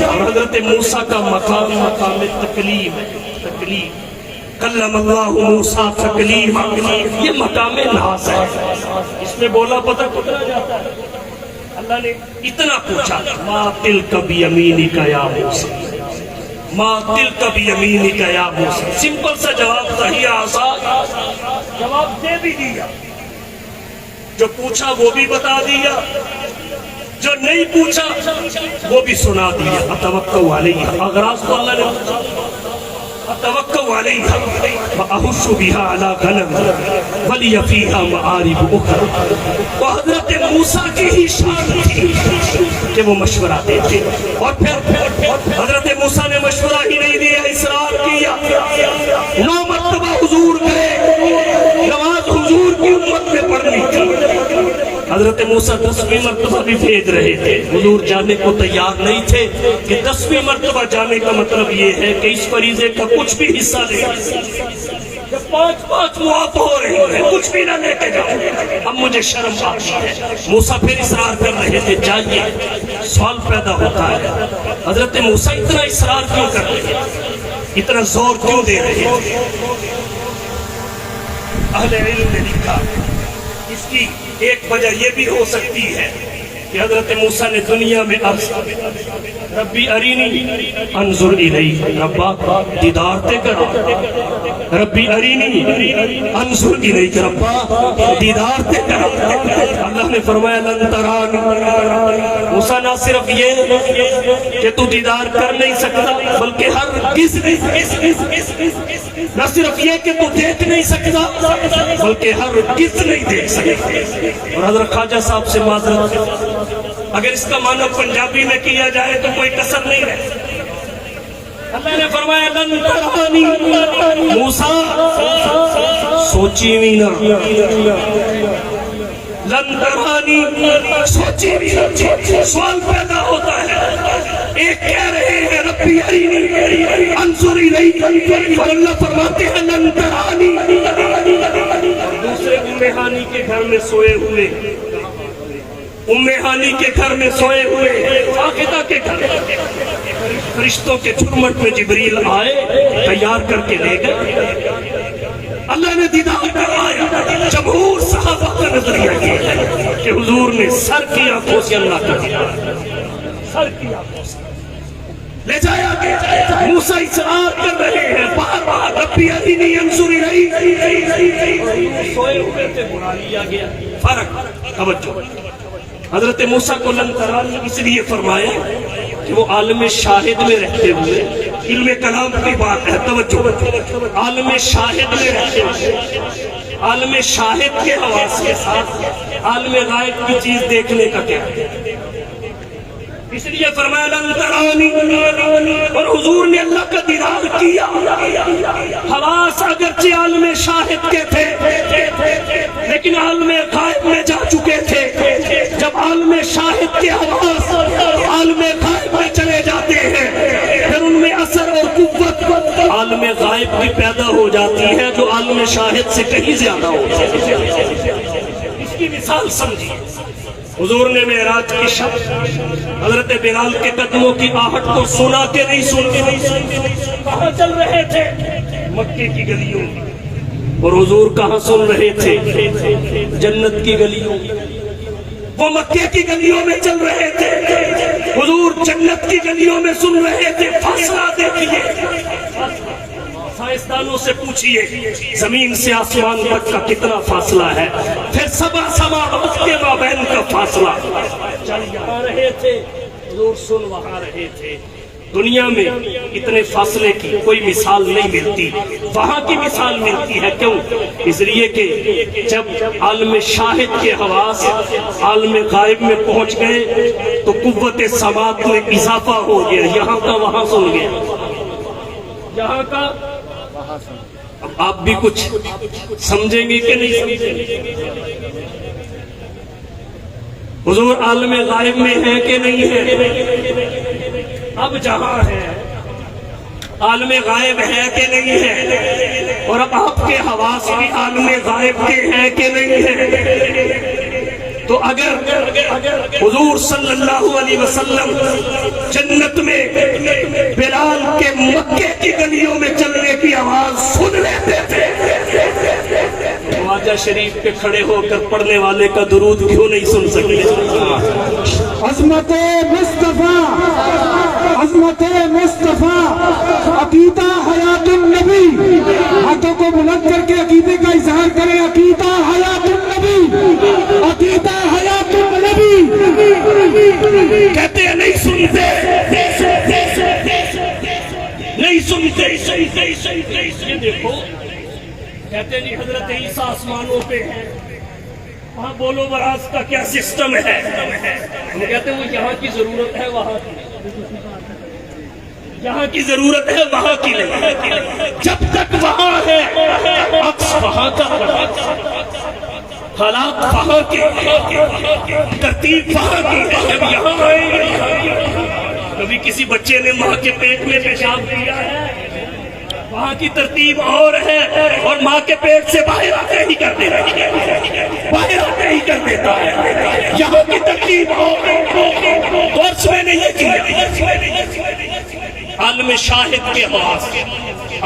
B: اور حضرت موسیٰ کا مقام مقام تکلیم ہے، تکلیم، کلم اللہ موسیٰ تکلیما، یہ مقام ناز ہے، اس میں بولا پتہ کتنا جاتا ہے۔ اللہ نے اتنا پوچھا ما تلک بیمینک یا موسیٰ، ما تلک بیمینک یا موسیٰ، سمپل سا جواب صحیح آسان، جواب دے بھی دیا، جو پوچھا وہ بھی بتا دیا، جو نہیں پوچھا وہ بھی سنا دیا۔ اتوکل علیہ، اغراض کو اللہ نے اتوکل علیہ واحش بها علی غنم ولی فیہا معارب اخرى۔ وہ حضرت موسیٰ کی ہی شان تھی کہ وہ مشورہ دیتے، اور پھر حضرت موسیٰ نے مشورہ ہی نہیں دیا، اصرار کیا، 9 مرتبہ حضور گئے، نماز حضور کی امت میں پڑھنی تھی، حضرت موسیٰ 10ویں مرتبہ بھی بھیج رہے تھے، حضور جانے کو تیار نہیں تھے کہ 10ویں مرتبہ جانے کا مطلب یہ ہے کہ اس فریضے کا کچھ بھی حصہ نہیں، جب 5 معاف ہو رہے ہیں کچھ بھی نہ لے کے جاؤ، اب مجھے شرم آتی ہے۔ موسیٰ پھر اصرار کر رہے تھے جائیے، سوال پیدا ہوتا ہے حضرت موسیٰ اتنا اصرار کیوں کر رہے ہیں، اتنا زور کیوں دے رہے ہیں؟ اہل علم نے لکھا اس کی ایک وجہ یہ بھی ہو سکتی ہے کہ حضرت موسیٰ نے دنیا میں عرض ربی ارینی انظر الیک، ربا دیدار تے کرا، ربی ارینی انظر الیک، ربا دیدار تے کرا۔ اللہ نے فرمایا لن ترانی، موسیٰ نہ صرف یہ کہ تو دیدار کر نہیں سکتا بلکہ ہرگز نہ صرف یہ کہ تو دیکھ نہیں سکتا بلکہ ہرگز نہیں دیکھ سکتا۔ اور حضرت خواجہ صاحب سے معذرت، اگر اس کا معنی پنجابی میں کیا جائے تو کوئی کسر نہیں رہے۔ اللہ نے فرمایا لن ترانی، موسیٰ سوچی بھی نہ، لن ترانی سوچی بھی نہ، سوال پیدا ہوتا ہے، ایک کہہ رہے ہیں ربی ارینی انظر الیک، اور اللہ فرماتے ہیں لن ترانی، دوسرے ام ہانی کے گھر میں سوئے ہوئے، ام ہانی کے گھر میں سوئے ہوئے، عاقدہ کے گھر، فرشتوں کے جھرمٹ میں جبریل آئے، تیار کر کے لے گئے، اللہ نے دیدار کروایا۔ جمہور صحابہ کا نظریہ یہ ہے کہ حضور نے سر کی آنکھوں سے اللہ کا دیدار، سر کی آنکھوں سے لے جایا گیا۔ موسیٰ اصرار کر رہے ہیں بار بار ربی ارینی انظر الیک، سوئے ہوئے تھے، بلا لیا گیا۔ فرق توجہ، حضرت موسیٰ کو لن ترانی اس لیے فرمایا کہ وہ عالم شاہد میں رہتے ہوئے، علم کلام کی بات ہے، توجہ، عالم شاہد میں رہتے ہوئے، عالم شاہد کے حواس کے ساتھ عالم غائب کی چیز دیکھنے کا کیا ہے؟ اس لیے فرمایا لن ترانی، اور حضور نے اللہ کا دیدار کیا۔ حواس اگرچہ عالم شاہد کے تھے لیکن عالم غائب میں جا چکے تھے۔ جب عالم شاہد کے حواس عالم غائب میں چلے جاتے ہیں پھر ان میں اثر اور قوت عالم غائب کی پیدا ہو جاتی ہے جو عالم شاہد سے کہیں زیادہ ہوتی ہے۔ اس کی مثال سمجھیے، حضور نے معراج کی شب حضرت بلال کے قدموں کی آہٹ کو سنا کہ نہیں سنتے؟ کہاں چل رہے تھے؟ مکے کی گلیوں میں۔ اور حضور کہاں سن رہے تھے؟ جنت کی گلیوں میں۔ وہ مکے کی گلیوں میں چل رہے تھے، حضور جنت کی گلیوں میں سن رہے تھے۔ فاصلہ دیکھیے، سائنسدانوں سے پوچھئے زمین سے آسمان تک کا کتنا فاصلہ ہے، پھر سبع سماوات کے مابین کا فاصلہ۔ چل یہاں رہے تھے، حضور سن وہاں رہے تھے۔ دنیا میں اتنے فاصلے کی کوئی مثال نہیں ملتی، وہاں کی مثال ملتی ہے۔ کیوں؟ اس لیے کہ جب عالم شاہد کے حواس عالم غائب میں پہنچ گئے تو قوت سماعت میں اضافہ ہو گیا، یہاں کا وہاں سن گیا، یہاں کا۔ اب آپ بھی کچھ سمجھیں گے کہ نہیں سمجھیں گے؟ حضور عالم غائب میں ہے کہ نہیں ہے؟ اب جہاں ہے عالم غائب ہے کہ نہیں ہے؟ اور اب آپ کے حواس بھی عالم غائب کے ہیں کہ نہیں ہے؟ تو اگر حضور صلی اللہ علیہ وسلم جنت میں بلال کے مکے کی گلیوں میں چلنے کی آواز سن لیتے تھے تو خواجہ شریف پہ کھڑے ہو کر پڑھنے والے کا درود کیوں نہیں سن سکتے؟
C: عظمت مصطفیٰ، عظمت مصطفیٰ، عقیدہ حیات النبی۔ ہاتھوں کو بلند کر کے عقیدے کا اظہار کریں۔ عقیدہ حیات النبی، عقیدہ حیات النبی۔
B: کہتے ہیں نہیں سنتے، نہیں سنتے۔ یہ دیکھو کہتے ہیں حضرت عیسیٰ آسمانوں پہ ہیں، وہاں بولو براز کا کیا سسٹم ہے؟ ہم کہتے ہیں وہ یہاں کی ضرورت ہے، وہاں کی یہاں کی ضرورت ہے، وہاں کی نہیں۔ جب تک وہاں ہے عکس وہاں کا، حالات وہاں کے، ترتیب وہاں کی۔ جب یہاں آئیں گے، کبھی کسی بچے نے ماں کے پیٹ میں پیشاب کیا ہے، وہاں کی ترتیب اور ہے، اور ماں کے پیٹ سے باہر آتے ہی کر دیتا ہے، باہر آتے ہی کر دیتا ہے۔ یہاں کی ترتیب اور کورس میں نے یہ کیا۔ عالم شاہد کے حواس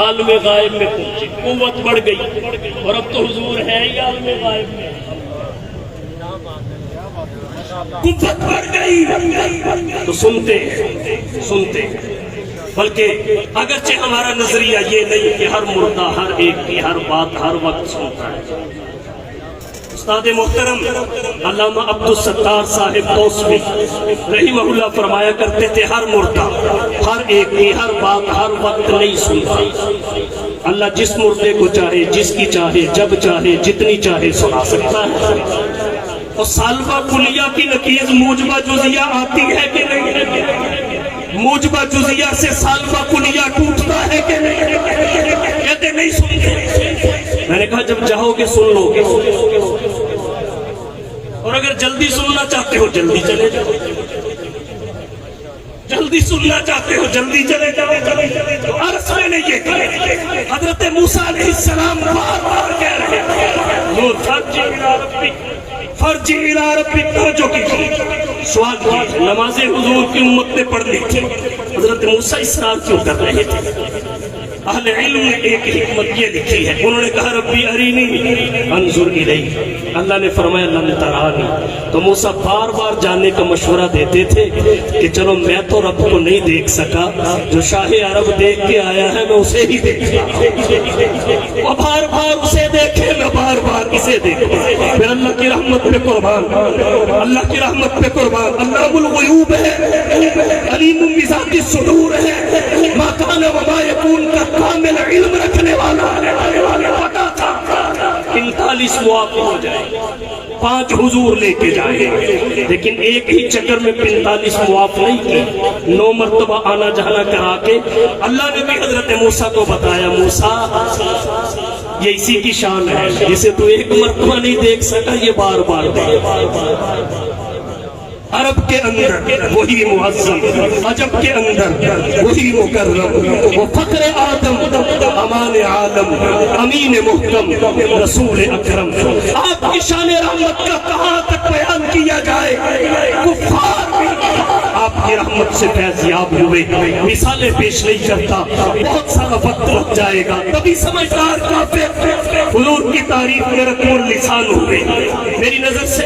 B: عالم غائب میں پہنچے، قوت بڑھ گئی، اور اب تو حضور ہے ہی عالم غائب میں، قوت بڑھ گئی تو سنتے ہیں۔ بلکہ اگرچہ ہمارا نظریہ یہ نہیں کہ ہر مردہ ہر ایک کی ہر بات ہر وقت سنتا ہے۔ استاد محترم علامہ عبدالستار صاحب توسوی رحمہ اللہ فرمایا کرتے تھے ہر مردہ ہر ایک کی ہر بات ہر وقت نہیں سنتا۔ اللہ جس مردے کو چاہے، جس کی چاہے، جب چاہے، جتنی چاہے سنا سکتا ہے۔ اور سالفہ کلیہ کی نقیض موجبہ جزیہ آتی ہے کہ نہیں؟ موجبہ جزیہ سے سالفہ کلیہ ٹوٹتا ہے کہ نہیں؟ کہتے نہیں سنتے۔ میں نے کہا جب چاہو گے سن لو گے، اور اگر جلدی سننا چاہتے ہو جلدی چلے جاؤ، جلدی سننا چاہتے ہو جلدی چلے جاؤ۔ عرص میں نے یہ کہا، حضرت موسیٰ علیہ السلام بار بار کہہ رہے ہیں فرجی الى ربک، توجہ کی سوال کی نماز حضور کی امت نے پڑھ لی تھی، حضرت موسیٰ اصرار کیوں کر رہے تھے؟ اہل علم نے ایک حکمت یہ لکھی ہے، انہوں نے کہا ربی ارینی انظر الیک، اللہ نے فرمایا لن ترانی، تو موسیٰ بار بار جانے کا مشورہ دیتے تھے کہ چلو میں تو رب کو نہیں دیکھ سکا، جو شاہ عرب دیکھ کے آیا ہے میں اسے ہی دیکھا، وہ بار بار اسے دیکھے میں بار بار اسے دیکھوں، پھر اللہ کی رحمت پہ قربان، اللہ کی رحمت پہ قربان۔ علام الغیوب ہے، علیم بذات الصدور ہے، ما کان وما یکون کا کامل علم رکھنے والا ہے، پتا تھا 45 45 معاف ہو جائے، 5 حضور لے کے جائے، لیکن ایک ہی چکر میں 45 معاف نہیں کی، 9 مرتبہ آنا جانا کرا کے اللہ نے بھی حضرت موسیٰ کو بتایا، موسیٰ یہ اسی کی شان ہے، جسے تو ایک مرتبہ نہیں دیکھ سکا یہ بار بار دیکھ۔ عرب کے اندر وہی معظم، عجب کے اندر وہی مکرم، وہ فخر آدم، امان عالم، امین محکم، رسول اکرم۔ آپ کی شان رحمت کا کہاں تک بیان کیا جائے، کفار بھی آپ کی رحمت سے فیضیاب ہوئے، مثالیں پیش نہیں کرتا، بہت سارا وقت لگ جائے گا، تبھی سمجھدار کافر حضور کی تعریف میں رقم اللسان ہوئے۔ میری نظر سے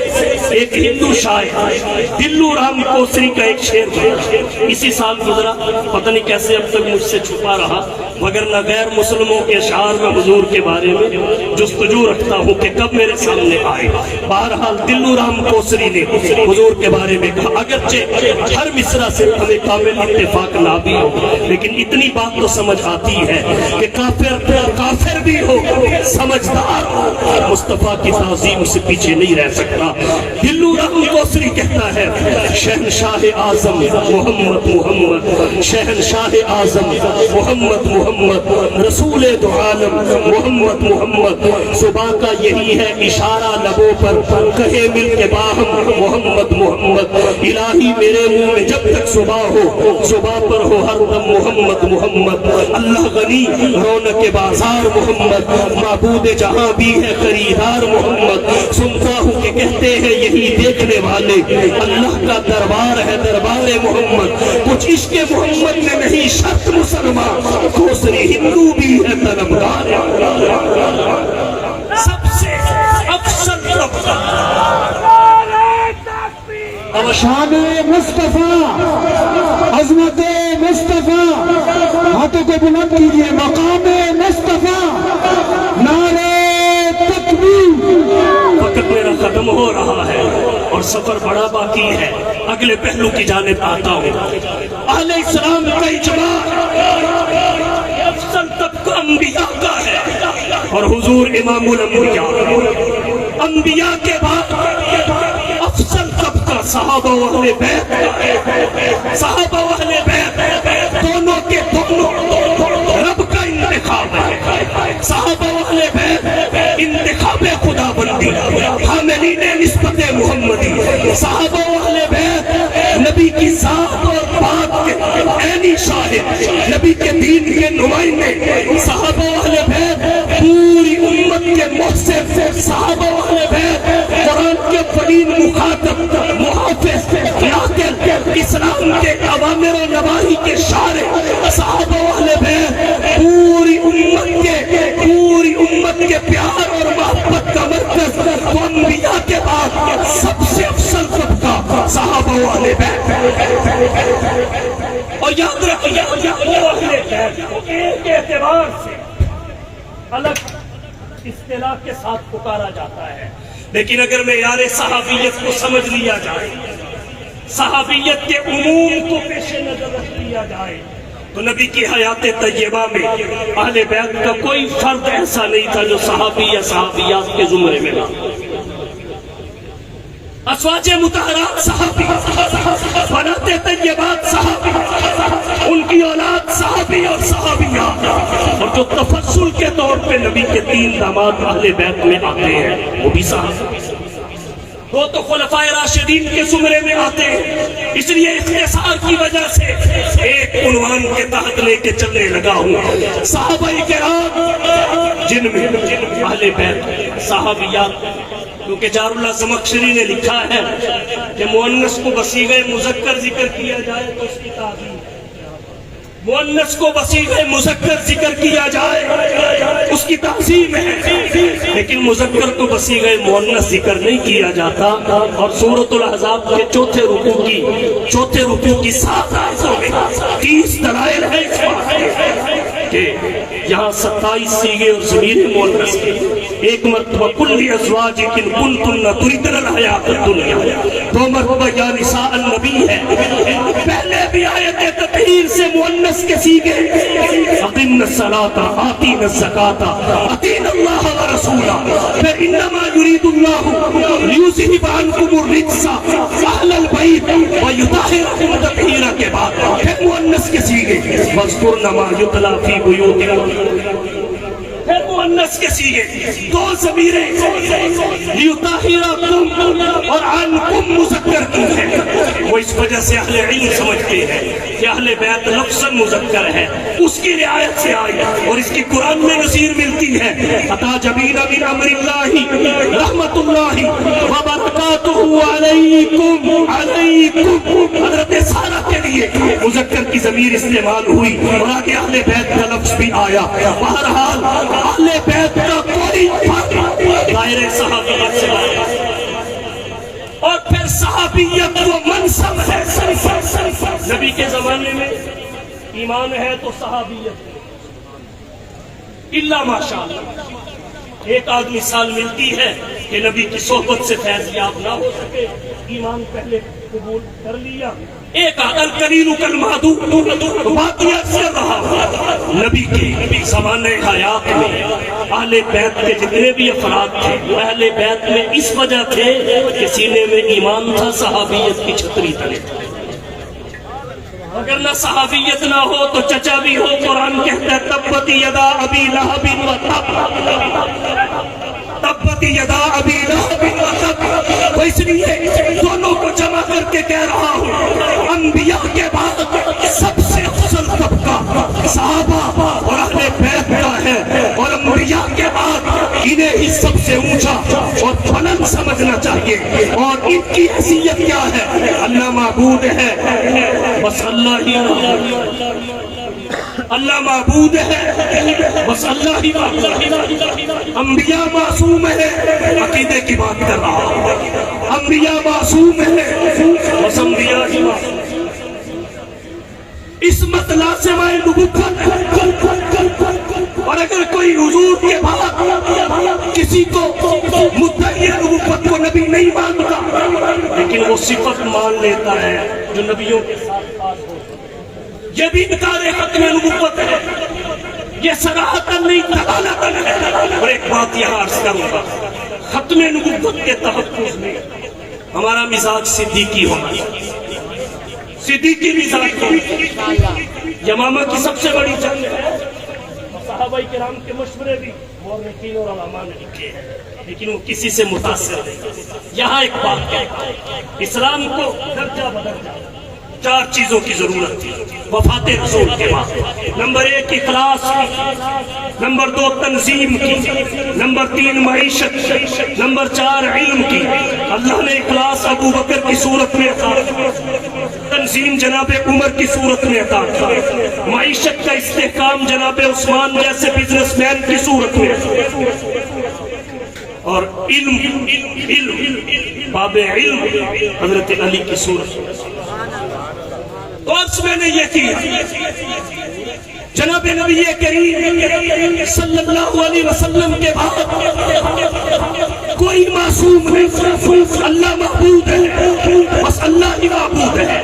B: ایک ہندو شاعر دلو رام کوسری کا ایک شعر ہے، اسی سال گزرا، پتہ نہیں کیسے اب تک مجھ سے چھپا رہا، مگر نہ غیر مسلموں کے اشعار میں حضور کے بارے میں جستجو رکھتا ہوں کہ کب میرے سامنے آئے۔ بہرحال دلو رام کوسری نے حضور کے بارے میں کہا، اگرچہ ہر مصرع سے ہمیں کامل اتفاق نہ بھی ہو، لیکن اتنی بات تو سمجھ آتی ہے کہ کافر بھی ہو، سمجھدار ہو، مصطفیٰ کی تعظیم سے پیچھے نہیں رہ سکتا۔ دلو رام کوسری کہتا ہے، شہنشاہ اعظم محمد محمد، شہنشاہ اعظم محمد محمد، رسول دو عالم محمد محمد، صبح کا یہی ہے اشارہ لبوں پر، کہے مل کے باہم محمد محمد، الہی میرے منہ میں جب تک صبح ہو، صبح پر ہو ہر دم محمد محمد، اللہ غنی رونق بازار محمد، معبود جہاں بھی ہے خریدار محمد، سنتا ہوں کہ کہتے ہیں یہی دیکھنے والے اللہ کا دربار ہے دربار محمد، کچھ عشق محمد میں نہیں شرط مسلمان، کوسری ہندو بھی ہے طلبگار، سب سے افضل
C: شان مصطفیٰ، عظمت مصطفیٰ، ہاتھوں کو بلند کیجئے، مقام مصطفیٰ، نعرہ تکبیر۔
B: وقت میرا ختم ہو رہا ہے اور سفر بڑا باقی ہے، اگلے پہلو کی جانب آتا ہوں۔ اہل اسلام کا اجماع افضل طبقہ انبیاء کا ہے، اور حضور امام الانبیاء، انبیاء کے بعد افضل طبقہ صحابہ و اہل بیت، صحابہ و اہل بیت دونوں کے دونوں رب کا انتخاب ہے، صحابہ و اہل بیت انتخاب خدا بندی، حاملین نسبت محمدی، صحابہ و اہل بیت نبی کی ذات اور بات کے عینی شاہد، نبی کے دین کے نمائندے، صحابہ و اہل بیت پوری امت کے محسن، صحابہ و اہل بیت قرآن کے فرین مخاطب، محافظ، ناقل، اسلام کے اوامر و نواہی کے شارع، صحابہ و اہل بیت پوری امت کے پیار اور محبت کا مرکز، تو انبیاء کے بعد سب سے افضل طبقہ صحابہ و اہل بیت۔ اور یاد رکھیے اہل بیت ایک اعتبار سے الگ اصطلاح کے ساتھ پکارا جاتا ہے، لیکن اگر معیار صحابیت کو سمجھ لیا جائے، صحابیت کے عموم کو پیش نظر رکھ لیا جائے، تو نبی کی حیات طیبہ میں اہل بیت کا کوئی فرد ایسا نہیں تھا جو صحابی یا صحابیات کے زمرے میں نہ، ازواج مطہرات صحابی، بنات طیبات صحابی، ان کی اولاد صحابی اور صحابیات، اور جو تفضل کے طور پہ نبی کے 3 داماد اہل بیت میں آتے ہیں وہ بھی صحابی، وہ تو خلفائے راشدین کے زمرے میں آتے ہیں۔ اس لیے اختصار کی وجہ سے ایک عنوان کے تحت لے کے چلنے لگا ہوں، صحابہ کرام جن میں اہل بیت صحابیات، کیونکہ جار اللہ زمخشری نے لکھا ہے کہ مؤنث کو بصیغہ مذکر ذکر کیا جائے تو اس کی تعظیم، مؤنث کو بصیغہ مذکر ذکر کیا جائے اس کی تعظیم ہے، لیکن مذکر کو بصیغہ مؤنث ذکر نہیں کیا جاتا۔ اور سورۃ الاحزاب کے چوتھے رکوع کی 7 آیتوں میں 30 دلائل ہیں اس بات کہ یہاں 27 صیغے اور ضمیر مؤنث کے، ایک مرتبہ کل ازواجکم کنتن تردن الحیات الدنیا، 2 مرتبہ یا نساء النبی ہے، پہلے بھی آیت ضمیر سے مؤنث کے سیغے اقمنا الصلاۃ آتینا الزکاۃ اطیعنا اللہ ورسولہ، پھر انما یرید اللہ لیذہب عنکم الرجس اہل البیت ویطہرکم تطہیرا کے بعد پھر مؤنث کے سیغے واذکرن ما یتلی فی بیوتکن، پھر مؤنث کے سیغے دو ضمیریں لیطہرکم اور عنکم مذکر کی ہیں۔ وہ اس وجہ سے اہل علم سمجھتے ہیں کہ اہل بیت لفظاً مذکر ہے، اس کی رعایت سے آئی اور اس کی قرآن میں نظیر ملتی ہے۔ عطا جبین من امر اللہ رحمت اللہ وبرکاتہ علیکم علیکم، حضرت سارہ کے لیے مذکر کی ضمیر استعمال ہوئی اور آگے اہل بیت کا لفظ بھی آیا۔ بہرحال اہل بیت کا کوئی فرق دائرہ صحابیت سے آیا، اور پھر صحابیت وہ منصب ہے۔ نبی کے زمانے میں ایمان ہے تو صحابیت الا ماشاءاللہ ایک آدھ مثال ملتی ہے کہ نبی کی صحبت سے فیض یاب نہ ہو سکے، ایمان پہلے قبول کر لیا، ایک القلیل کالمعدود، بات یہ اکثر رہا نبی کے زمانہ حیات میں اہل بیت کے جتنے بھی افراد تھے وہ اہل بیت میں اس وجہ تھے کہ سینے میں ایمان تھا، صحابیت کی چھتری تلے تھے۔ اگر نہ صحابیت نہ ہو تو چچا بھی ہو، قرآن کہتا ہے تبت یدا ابی لہب و تب، تبت یدا ابی لہب و تب، وہ اس لیے دونوں کو جمع کر کے کہہ رہا ہوں انبیاء کے بعد سب سے افضل طبقہ صحابہ اور اہل بیت کا ہے، اور انبیاء کے بعد انہیں ہی سب سے اونچا اور بلند سمجھنا چاہیے، اور ان کی حیثیت کیا ہے؟ اللہ معبود ہے بس اللہ ہی اللہ معبود ہے بس اللہ ہی معبود، انبیاء معصوم ہے، عقیدے کی بات کر رہا ہوں، انبیاء معصوم ہے بس انبیاء ہی معصوم، عصمت لازمہ نبوت، اور اگر کوئی حضور کے بعد کسی کو مدعی نبوت کو نبی نہیں مانتا لیکن وہ صفت مان لیتا ہے جو نبیوں کے ساتھ خاص ہو، یہ بھی انکار ختم نبوت ہے، یہ صراحتاً نہیں دلالتاً ہے۔ اور ایک بات یہاں عرض کروں گا، ختم نبوت کے تحفظ میں ہمارا مزاج صدیقی ہونا چاہیے، صدیقی مزاج ہونا۔ یمامہ کی سب سے بڑی جنگ ہے، صحابہ کرام کے مشورے بھی مورخین اور علماء نے لکھے ہیں لیکن وہ کسی سے متاثر نہیں۔ یہاں ایک بات ہے، اسلام کو درجہ بدرجہ چار چیزوں کی ضرورت تھی وفات رسول کے بعد۔ نمبر 1 اخلاص کی، نمبر 2 تنظیم کی، نمبر 3 معیشت کی، نمبر 4 علم کی۔ اللہ نے اخلاص ابو بکر کی صورت میں عطا کی، تنظیم جناب عمر کی صورت میں عطا کی، معیشت کا استحکام جناب عثمان جیسے بزنس مین کی صورت میں، اور علم باب علم حضرت علی کی صورت میں۔ تو عرض میں نے یہ کیا، جناب نبی کریم صلی اللہ علیہ وسلم کے بعد کوئی معصوم نہیں، اللہ معبود ہے بس اللہ ہی معبود ہے،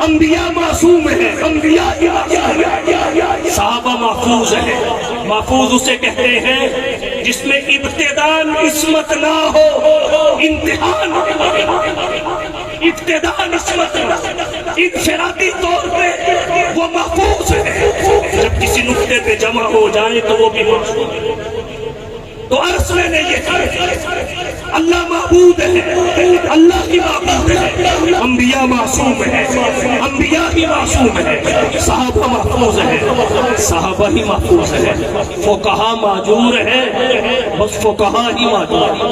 B: انبیاء معصوم ہیں، انبیاء ہی معصوم ہیں، صحابہ محفوظ ہیں۔ محفوظ اسے کہتے ہیں جس میں ابتداءً عصمت نہ ہو، امتحان ابتداءً عصمت نہ، انفرادی طور پہ وہ محفوظ ہے، جب کسی نقطے پہ جمع ہو جائے تو وہ بھی معصوم ہے۔ تو عرض میں نے یہ کہا اللہ معبود ہے، اللہ ہی معبود ہے، انبیاء معصوم ہیں، انبیاء ہی معصوم ہیں، صحابہ محفوظ ہیں، صحابہ ہی محفوظ ہیں، فقہا معذور ہیں بس فقہا ہی معذور ہیں۔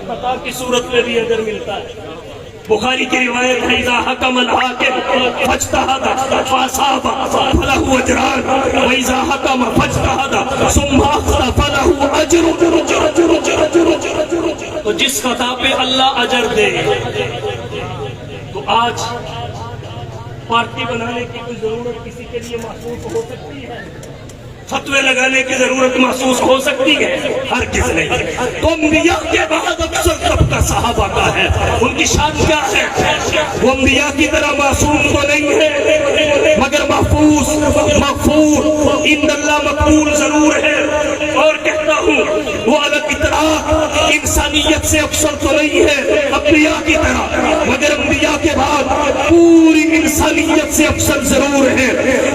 B: خطا کی صورت میں بھی اجر ملتا ہے، بخاری کی روایت ہے اذا حکم الحاکم فاجتہد فاصاب فلہ اجران واذا حکم فاجتہد ثم اخطا فلہ اجر۔ تو جس خطا پہ اللہ اجر دے، تو آج پارٹی بنانے کی کوئی ضرورت کسی کے لیے محسوس ہو سکتی ہے؟ فتوے لگانے کی ضرورت محسوس ہو سکتی ہے؟ ہرگز نہیں۔ تو انبیاء کے بعد افضل سب کا صحابہ کا ہے. ان کی شان کیا ہے؟ وہ انبیاء کی طرح معصوم تو نہیں ہے مگر محفوظ مغفور عند اللہ مقبول ضرور ہے. اور کہتا ہوں وہ الگ اطلاق انسانیت سے افضل تو نہیں ہے انبیاء کی طرح مگر انبیاء کے بعد پوری انسانیت سے افضل ضرور ہے.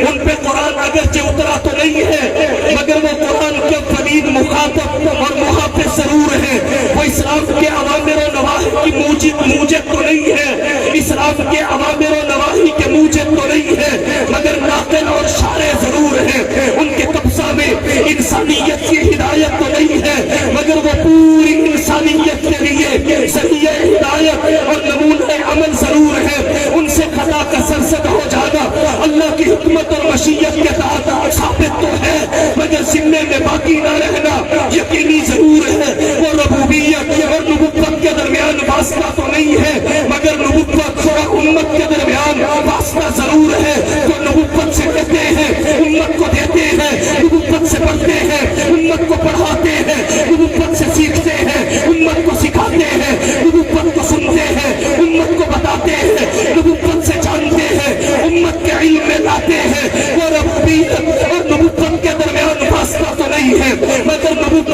B: ان پہ قرآن اگرچہ اترا تو نہیں ہے مگر وہ قرآن کے فرید مخاطب اور محافظ ضرور ہے. وہ اسلام کے اوامر و نواہی کی موجب تو نہیں ہے, اسلام کے اوامر و نواہی کے موجب تو نہیں ہے مگر ناقل اور شارع ضرور ہے. ان کے قبضہ میں انسانیت کی ہدایت تو نہیں ہے مگر وہ پوری انسانیت کے لیے ذریعہ ہدایت اور نمونہ عمل ضرور ہے. ان سے خطا کا سرزد ہو جانا اللہ کی حکمت اور مشیت کے تحت ثابت تو ہے مگر ذمے میں باقی نہ رہنا یقینی ضرور ہے. وہ ربوبیت اور نبوت کے درمیان واسطہ تو نہیں ہے مگر نبوت اور امت کے درمیان واسطہ ضرور ہے. وہ نبوت سے کہتے ہیں امت کو دیتے ہیں, نبوت سے پڑھتے ہیں امت کو پڑھاتے ہیں, نبوت سے سیکھتے ہیں امت کو سکھاتے ہیں, نبوت کو سنتے ہیں امت کو بتاتے ہیں, نبوت سے جانتے ہیں امت کے علم میں لاتے ہیں. وہ ربوبیت اور نبوت کے درمیان واسطہ تو نہیں ہے مگر نبوت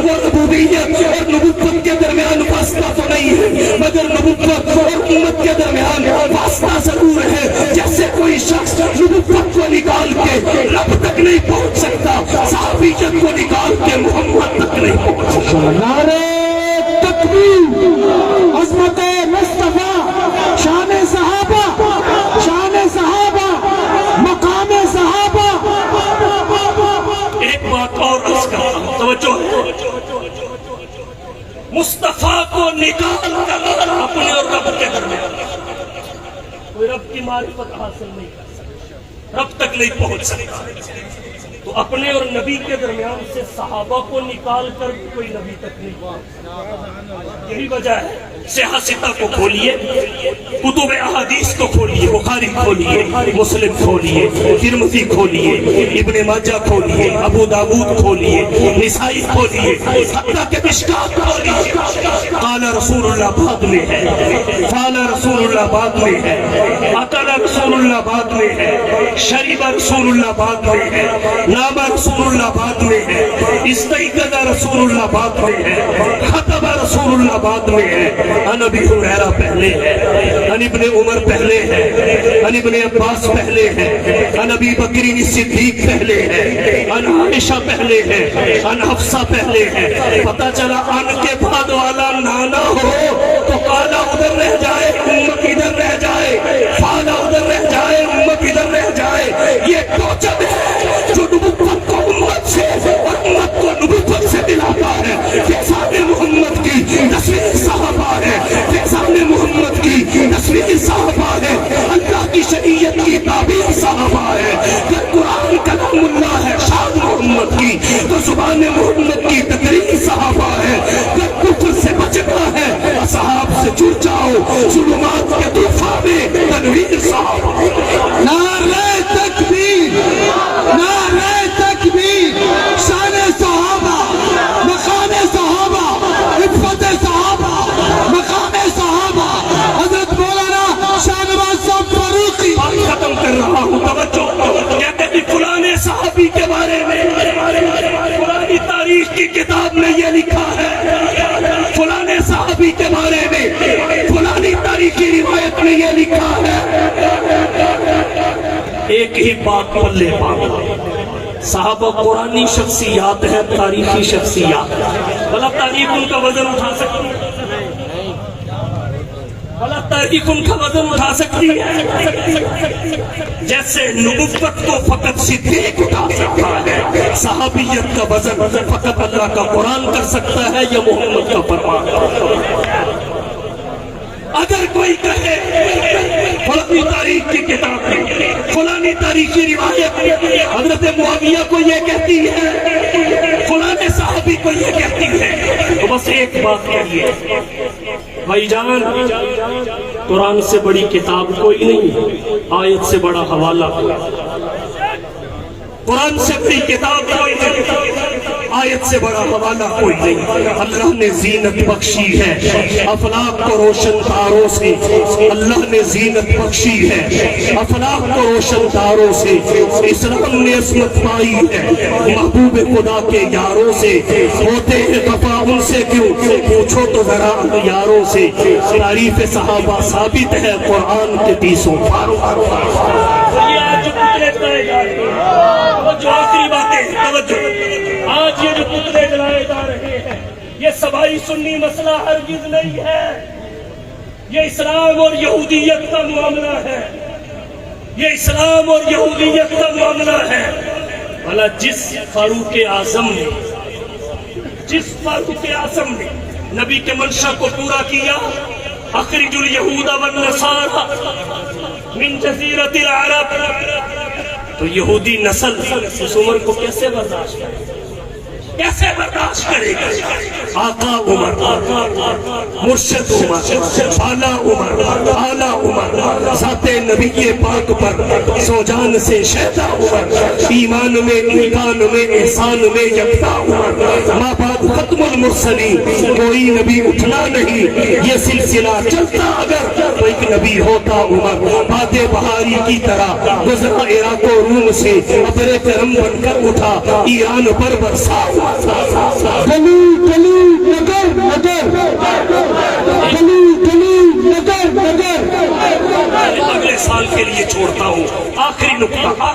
B: وہ ربوبیت اور نبوت کے درمیان واسطہ تو نہیں ہے مگر نبوت اور امت کے درمیان واسطہ ضرور ہے. جیسے کوئی شخص نبوت کو نکال کے رب تک نہیں پہنچ سکتا صحابیت کو نکال کے محمد تک نہیں پہنچ سکتا.
C: نعرہ تکبیر, عظمت مصطفیٰ, شان صحابہ, شان صحابہ, مقام صحابہ.
B: ایک بات اور عرض کرتا ہوں, توجہ ہے. مصطفیٰ کو نکال کر اپنے اور رب کے درمیان کوئی رب کی معرفت حاصل نہیں کر سکتا, رب تک نہیں پہنچ سکتا. تو اپنے اور نبی کے درمیان سے صحابہ کو نکال کر کوئی نبی تک نہیں پہنچ. یہی وجہ ہے صحیح ستہ کو کھولیے, کتب احادیث کو کھولیے, بخاری کھولیے, مسلم کھولیے, ترمذی کھولیے, ابن ماجہ کھولیے, ابو داؤد کھولیے, نسائی کھولیے, حتیٰ کہ مشکات کھولیے. قال رسول اللہ بعد میں ہے, قال رسول اللہ بعد میں ہے, اکل رسول اللہ بعد میں ہے, شرب رسول اللہ بعد میں ہے, نام رسول اللہ بعد میں ہے, استیقظ رسول اللہ بعد میں ہے, خطب رسول اللہ بعد میں ہے. ان ابی ہریرہ پہلے ہے, ان ابن عمر پہلے ہے, ان ابن عباس پہلے ہے, ان ابی بکر صدیق پہلے ہے, ان عائشہ پہلے ہے, ان حفصہ پہلے ہے. پتہ چلا ان کے بعد والا نانا ہو تو کالا ادھر رہ جائے امت ادھر رہ جائے, فالا ادھر رہ جائے امت ادھر رہ جائے. یہ توجب ہے جو نبوت کو امت سے اور امت کو نبوت سے ملاتا ہے. فیضان محمد کی تصویر صحابہ ہے, فیضان محمد کی تصویر صحابہ ہے, اللہ کی شریعت کی تعبیر صحابہ ہے. کہ قرآن کلام اللہ ہے شان محمد کی تو زبان محمد کی تقریر صحابہ ہے. کہ کفر سے بچنا ہے اصحاب سے جڑ جاؤ, ظلمات کے طوفان میں تنویر صحابہ.
C: نعرہ تکبیر, نعرہ تکبیر, شان صحابہ, مقام صحابہ, عفت صحابہ, مقام صحابہ. حضرت مولانا شاہنواز صاحب فاروقی.
B: ختم کر رہا ہوں, توجہ. کہتے ہیں فلانے صحابی کے بارے میں پرانی تاریخ کی کتاب میں یہ لکھا ہے, فلانے صحابی کے بارے میں فلانی تاریخی روایت میں یہ لکھا ہے. ایک ہی بات پلے باندھا, صحابہ قرآنی شخصیات ہیں, تاریخی شخصیات ہیں. بھلا تاریخ ان کا وزن اٹھا سکتی ہے, بھلا تاریخ ان کا وزن اٹھا سکتی ہے. جیسے نبوت کو فقط صدیق اٹھا سکتا ہے, صحابیت کا وزن فقط اللہ کا قرآن کر سکتا ہے یا محمد کا فرمان کر سکتا ہے. اگر کوئی کہے فلانی تاریخ کی کتاب ہے, فلانی تاریخی روایت حضرت معاویہ کو یہ کہتی ہے, فلانے صحابی کو یہ کہتی ہے, تو بس ایک بات کہیے بھائی جان, قرآن سے بڑی کتاب کوئی نہیں, آیت سے بڑا حوالہ کوئی, قرآن سے بڑی کتاب کوئی نہیں, آیت سے بڑا حوالہ کوئی نہیں۔ اللہ نے زینت بخشی ہے افلاک کو روشن تاروں سے، اللہ نے زینت بخشی ہے افلاک کو روشن تاروں سے، اسلام نے عصمت پائی ہے محبوب خدا کے یاروں سے، ہوتے ہیں خفا ان سے کیوں پوچھو تو ذرا یاروں سے، تعریف صحابہ ثابت ہے قرآن کے 30 پاروں۔
D: یہ آج جو پتلے جلائے جا رہے ہیں، وہ جو آخری باتیں ہیں، توجہ، آج یہ جو پتلے جلائے جا رہے ہیں یہ سبائی سنی مسئلہ ہرگز نہیں ہے، یہ اسلام اور یہودیت کا معاملہ ہے، یہ اسلام اور یہودیت کا معاملہ ہے۔ بھلا جس فاروق اعظم نے نبی کے منشا کو پورا کیا، اخرج الیہود والنصارى من جزیرۃ العرب، تو یہودی نسل اس عمر کو کیسے برداشت کرے گا؟ کیسے برداشت کرے گا؟ آقا عمر، مرشد عمر، بالا عمر، اعلیٰ عمر، ذات نبی پاک پر سوجان سے شہدا عمر، ایمان میں امکان میں احسان میں یکتا عمر، ماں بعد ختم المرسلین کوئی نبی اٹھنا نہیں، یہ سلسلہ چلتا اگر تو ایک نبی ہوتا عمر، باد بہاری کی طرح گزرا عراق و روم سے، ابر کرم بن کر اٹھا ایران پر برسا،
C: گلی گلی نگر نگر، گلی گلی نگر نگر۔
B: اگلے سال کے لیے چھوڑتا ہوں آخری نقطہ،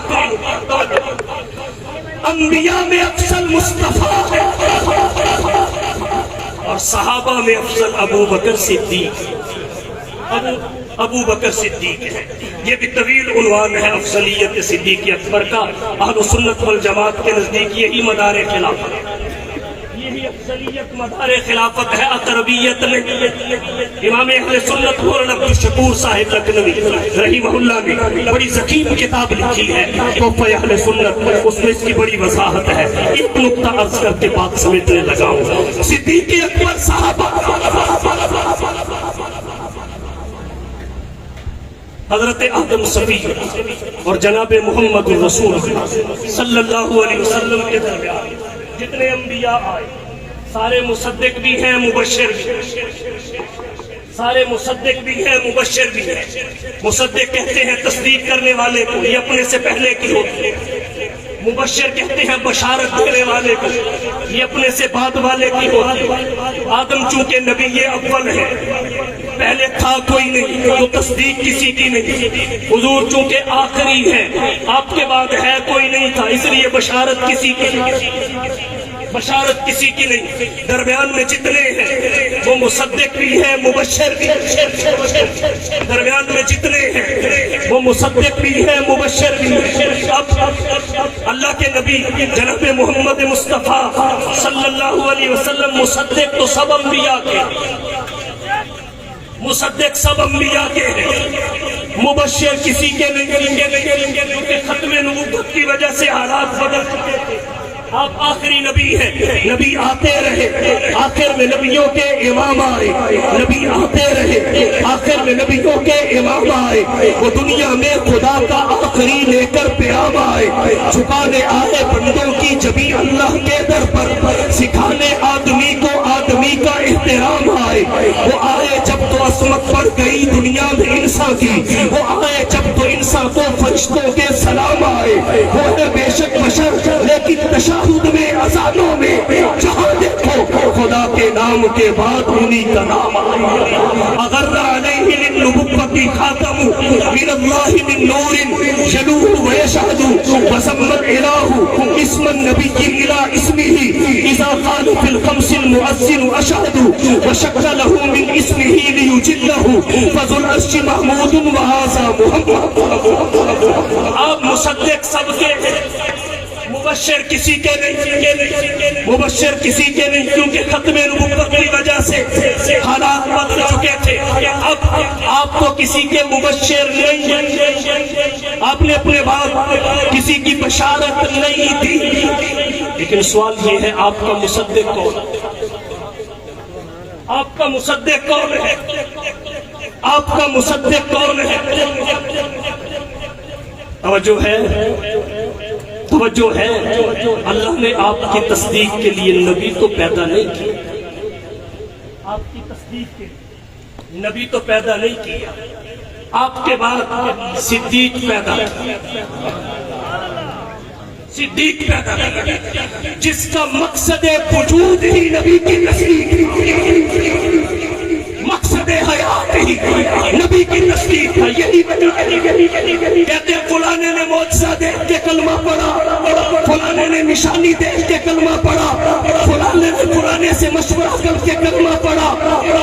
B: انبیاء میں افضل مصطفیٰ ہے اور صحابہ میں افضل ابو بکر صدیق، ابو بکر صدیق ہے۔ یہ بھی طویل عنوان ہے افضلیت صدیق اکبر کا، اہل سنت والجماعت کے نزدیک یہی مدار خلافت، یہی افضلیت مدار خلافت ہے اقربیت میں۔ امام اہل سنت مولانا عبدالشکور صاحب لکھنوی رحمہ اللہ نے بڑی ذکیم کتاب لکھی ہے تحفہ اہل سنت، اس میں اس کی بڑی وضاحت ہے۔ ایک نقطہ عرض کر کے بات سمیٹنے لگا ہوں، صدیق اکبر صحابہ، حضرت آدم صفی اور جناب محمد الرسول صلی اللہ علیہ وسلم کے درمیان جتنے انبیاء آئے سارے مصدق بھی ہیں مبشر بھی ہیں، سارے مصدق بھی ہیں مبشر بھی ہیں۔ مصدق کہتے ہیں تصدیق کرنے والے کو، یہ اپنے سے پہلے کی ہوتی ہے، مبشر کہتے ہیں بشارت دینے والے کو، یہ اپنے سے بعد والے کی ہوتی ہے۔ آدم چونکہ نبی اول ہے، پہلے تھا کوئی نہیں تو تصدیق کسی کی نہیں، حضور چونکہ آخری ہے آپ کے بعد ہے کوئی نہیں تھا، اس لیے بشارت کسی کی نہیں، بشارت کسی کی نہیں۔ درمیان میں جتنے ہیں وہ مصدق بھی ہیں مبشر بھی ہیں، درمیان میں جتنے ہیں وہ مصدق بھی ہیں مبشر بھی ہیں۔ اب اللہ کے نبی جناب محمد مصطفیٰ صلی اللہ علیہ وسلم مصدق تو سب انبیاء کے، مصدق سب انبیاء کے ہیں، مبشر کسی کے نہیں، کیونکہ ختم نبوت کی وجہ سے حالات بدل چکے تھے۔ آپ آخری نبی ہیں، نبی آتے رہے، آخر میں نبیوں کے امام آئے، نبی آتے رہے، آخر میں نبیوں کے امام آئے، وہ دنیا میں خدا کا آخری لے کر پیام آئے، جھکانے آئے بندوں کی جبی اللہ کے در پر، سکھانے آدمی کو آدمی کا احترام آئے، وہ آئے جب تو عصمت پڑ گئی دنیا میں انسان کی، وہ آئے جب تو انسان کو فرشتوں کے سلام آئے، وہ ہے بے شک بشر لیکن تشہد میں اذانوں میں جہاں دیکھو خدا کے نام کے بعد انہی کا نام آئے۔ اگر علیہ للنبوۃ خاتم من اللہ من نور یلوح ویشہد وسمى الالہ اسم النبی الى اسمہ اذا قال فی الخمس المؤذن اشہد وشک له من اسمہ لیجلہ فذو العرش محمود وہذا محمد۔ آپ مصدق سب کے مبشر کسی کے نہیں، مبشر کسی کے نہیں، کیونکہ ختم نبوت کی وجہ سے حالات بدل چکے تھے۔ اب آپ کو کسی کے مبشر نہیں، آپ نے اپنے بعد کسی کی بشارت نہیں دی، لیکن سوال یہ ہے آپ کا مصدق کون؟ آپ کا مصدق کون ہے؟ آپ کا مصدق کون ہے؟ توجہ ہے، توجہ ہے، اللہ نے آپ کی تصدیق کے لیے نبی تو پیدا نہیں کیا، آپ کی تصدیق کے لیے نبی تو پیدا نہیں کیا، آپ کے بعد صدیق پیدا کیا، صدیق پیدا کیا، جس کا مقصد وجود ہی نبی کی تصدیق، مقصد حیات ہی نبی کی تصدیق ہے۔ یہی کہتے ہیں فلانے نے معجزہ دیکھ کے کلمہ پڑھا، فلانے نے نشانی دیکھ کے کلمہ پڑھا، فلانے نے فلانے سے مشورہ کر کے کلمہ پڑھا،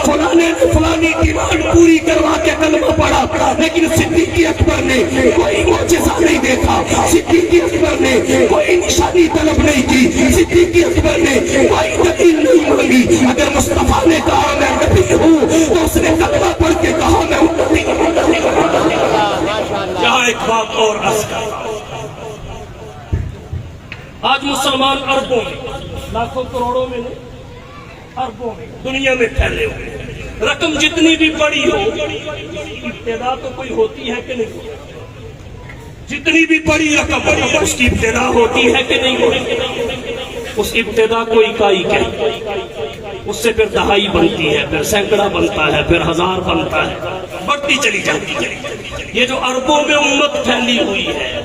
B: فلانے نے فلانی ڈیمانڈ پوری کروا کے کلمہ پڑھا، لیکن صدیق اکبر نے کوئی معجزہ نہیں دیکھا، صدیق اکبر نے کوئی نشانی طلب نہیں کی، صدیق اکبر نے کوئی دلیل نہیں مانگی۔ اگر مصطفیٰ نے کہا میں نبی ہوں تو اس نے کلمہ پڑھ کے کہا میں امتی ہوں۔
D: یہاں ایک بات اور عرض کرتا ہوں، آج مسلمان اربوں میں، لاکھوں کروڑوں میں نہیں، اربوں میں دنیا میں پھیلے ہوئے ہیں۔ رقم جتنی بھی بڑی ہو، ابتدا تو کوئی ہوتی ہے کہ نہیں ہوتی؟ جتنی بھی بڑی رقم اس کی ابتدا ہوتی ہے کہ نہیں ہوتی؟ اس ابتدا کو اکائی کہتے، اس سے پھر دہائی بنتی ہے، پھر سینکڑا بنتا ہے، پھر ہزار بنتا ہے، بڑھتی چلی جاتی ہے۔ یہ جو اربوں میں امت پھیلی ہوئی ہے،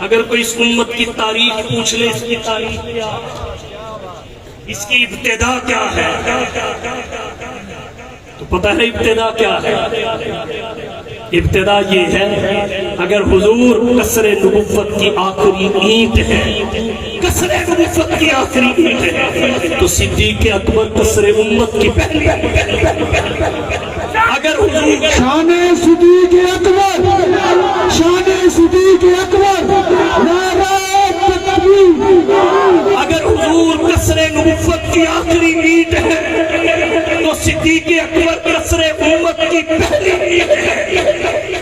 D: اگر کوئی اس امت کی تاریخ پوچھ لے، اس کی تاریخ کیا، اس کی ابتدا کیا ہے، تو پتہ ہے ابتدا کیا ہے؟ ابتدا یہ ہے، اگر حضور قصر نبوت کی آخری اینٹ ہے، قصر نبوت کی آخری اینٹ ہے، تو صدیق اکبر قصر امت کی پہلی، اگر حضور
C: شان صدیق اکبر، شان صدیق اکبر، نعرہ تکبیر۔
D: اگر حضور قصر نبوت کی آخری اینٹ ہے تو صدیق اکبر قصر امت کی پہلی اینٹ ہے۔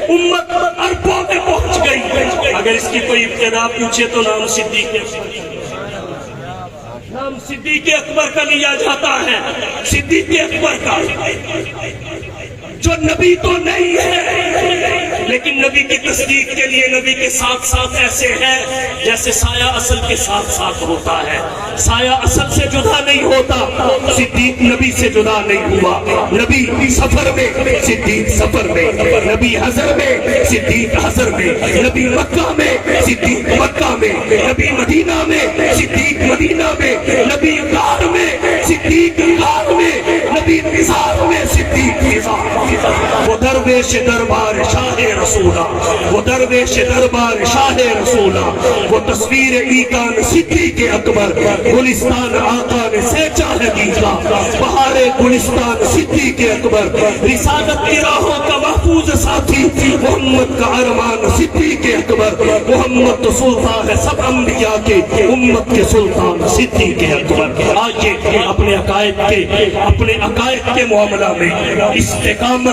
D: امت اربوں میں پہنچ گئی۔ اگر اس کی کوئی ابتدا پوچھے تو نام صدیق نام صدیق اکبر کا لیا جاتا ہے، صدیق اکبر کا، جو نبی تو نہیں ہے لیکن نبی کی تصدیق کے لیے نبی کے ساتھ ساتھ ایسے ہے جیسے سایہ اصل کے ساتھ ساتھ ہوتا ہے۔ سایہ اصل سے جدا نہیں ہوتا، صدیق نبی سے جدا نہیں ہوا۔ نبی سفر میں، صدیق سفر میں، نبی حضر میں، صدیق حضر میں، نبی مکہ میں، صدیق مکہ میں، نبی مدینہ میں، صدیق مدینہ میں، نبی غار میں، صدیق غار میں، نبی نثار میں، صدیق نثار۔ وہ درویش دربار شاہ رسولہ، وہ درویش دربار شاہ رسولہ، وہ تصویر ایقان صدیق اکبر، گلستان آقا نے سینچا ہے دیکھا، بہار گلستان صدیق اکبر، رسالت کی راہوں کا محفوظ ساتھی، محمد کا ارمان صدیق اکبر، محمد تو سلطان ہے سب انبیاء کے، امت کے سلطان صدیق اکبر۔ آئیے اپنے عقائد کے معاملہ میں استقامت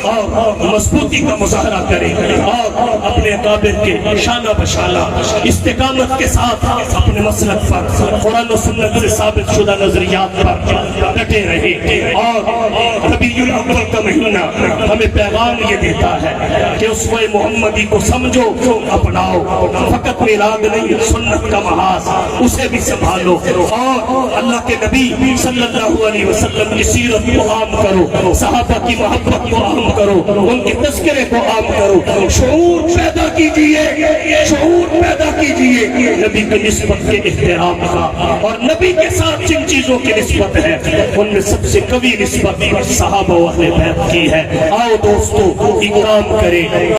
D: اور مضبوطی کا مظاہرہ کریں اور اپنے اکابر کے شانہ بشانہ استقامت کے ساتھ اپنے مسلک پر قرآن و سنت سے ثابت شدہ نظریات پر ڈٹے رہے۔ اور ربیع الاول کا مہینہ ہمیں پیغام یہ دیتا ہے کہ اسوہ محمدی کو سمجھو، اپناؤ، فقط میلاد نہیں سنت کا محاذ اسے بھی سنبھالو، اور اللہ کے نبی صلی اللہ علیہ وسلم کی سیرت کو عام کرو، صحابہ کی محبت کو عام کرو، ان کے تذکرے کو عام کرو، شعور پیدا کیجئے، شعور پیدا کیجئے نبی کی نسبت کے احترام کا، اور نبی کے ساتھ جن چیزوں کی نسبت ہے ان میں سب سے قوی نسبت صحابہ و اہل بیت کی ہے۔ آؤ دوستو اکرام کریں۔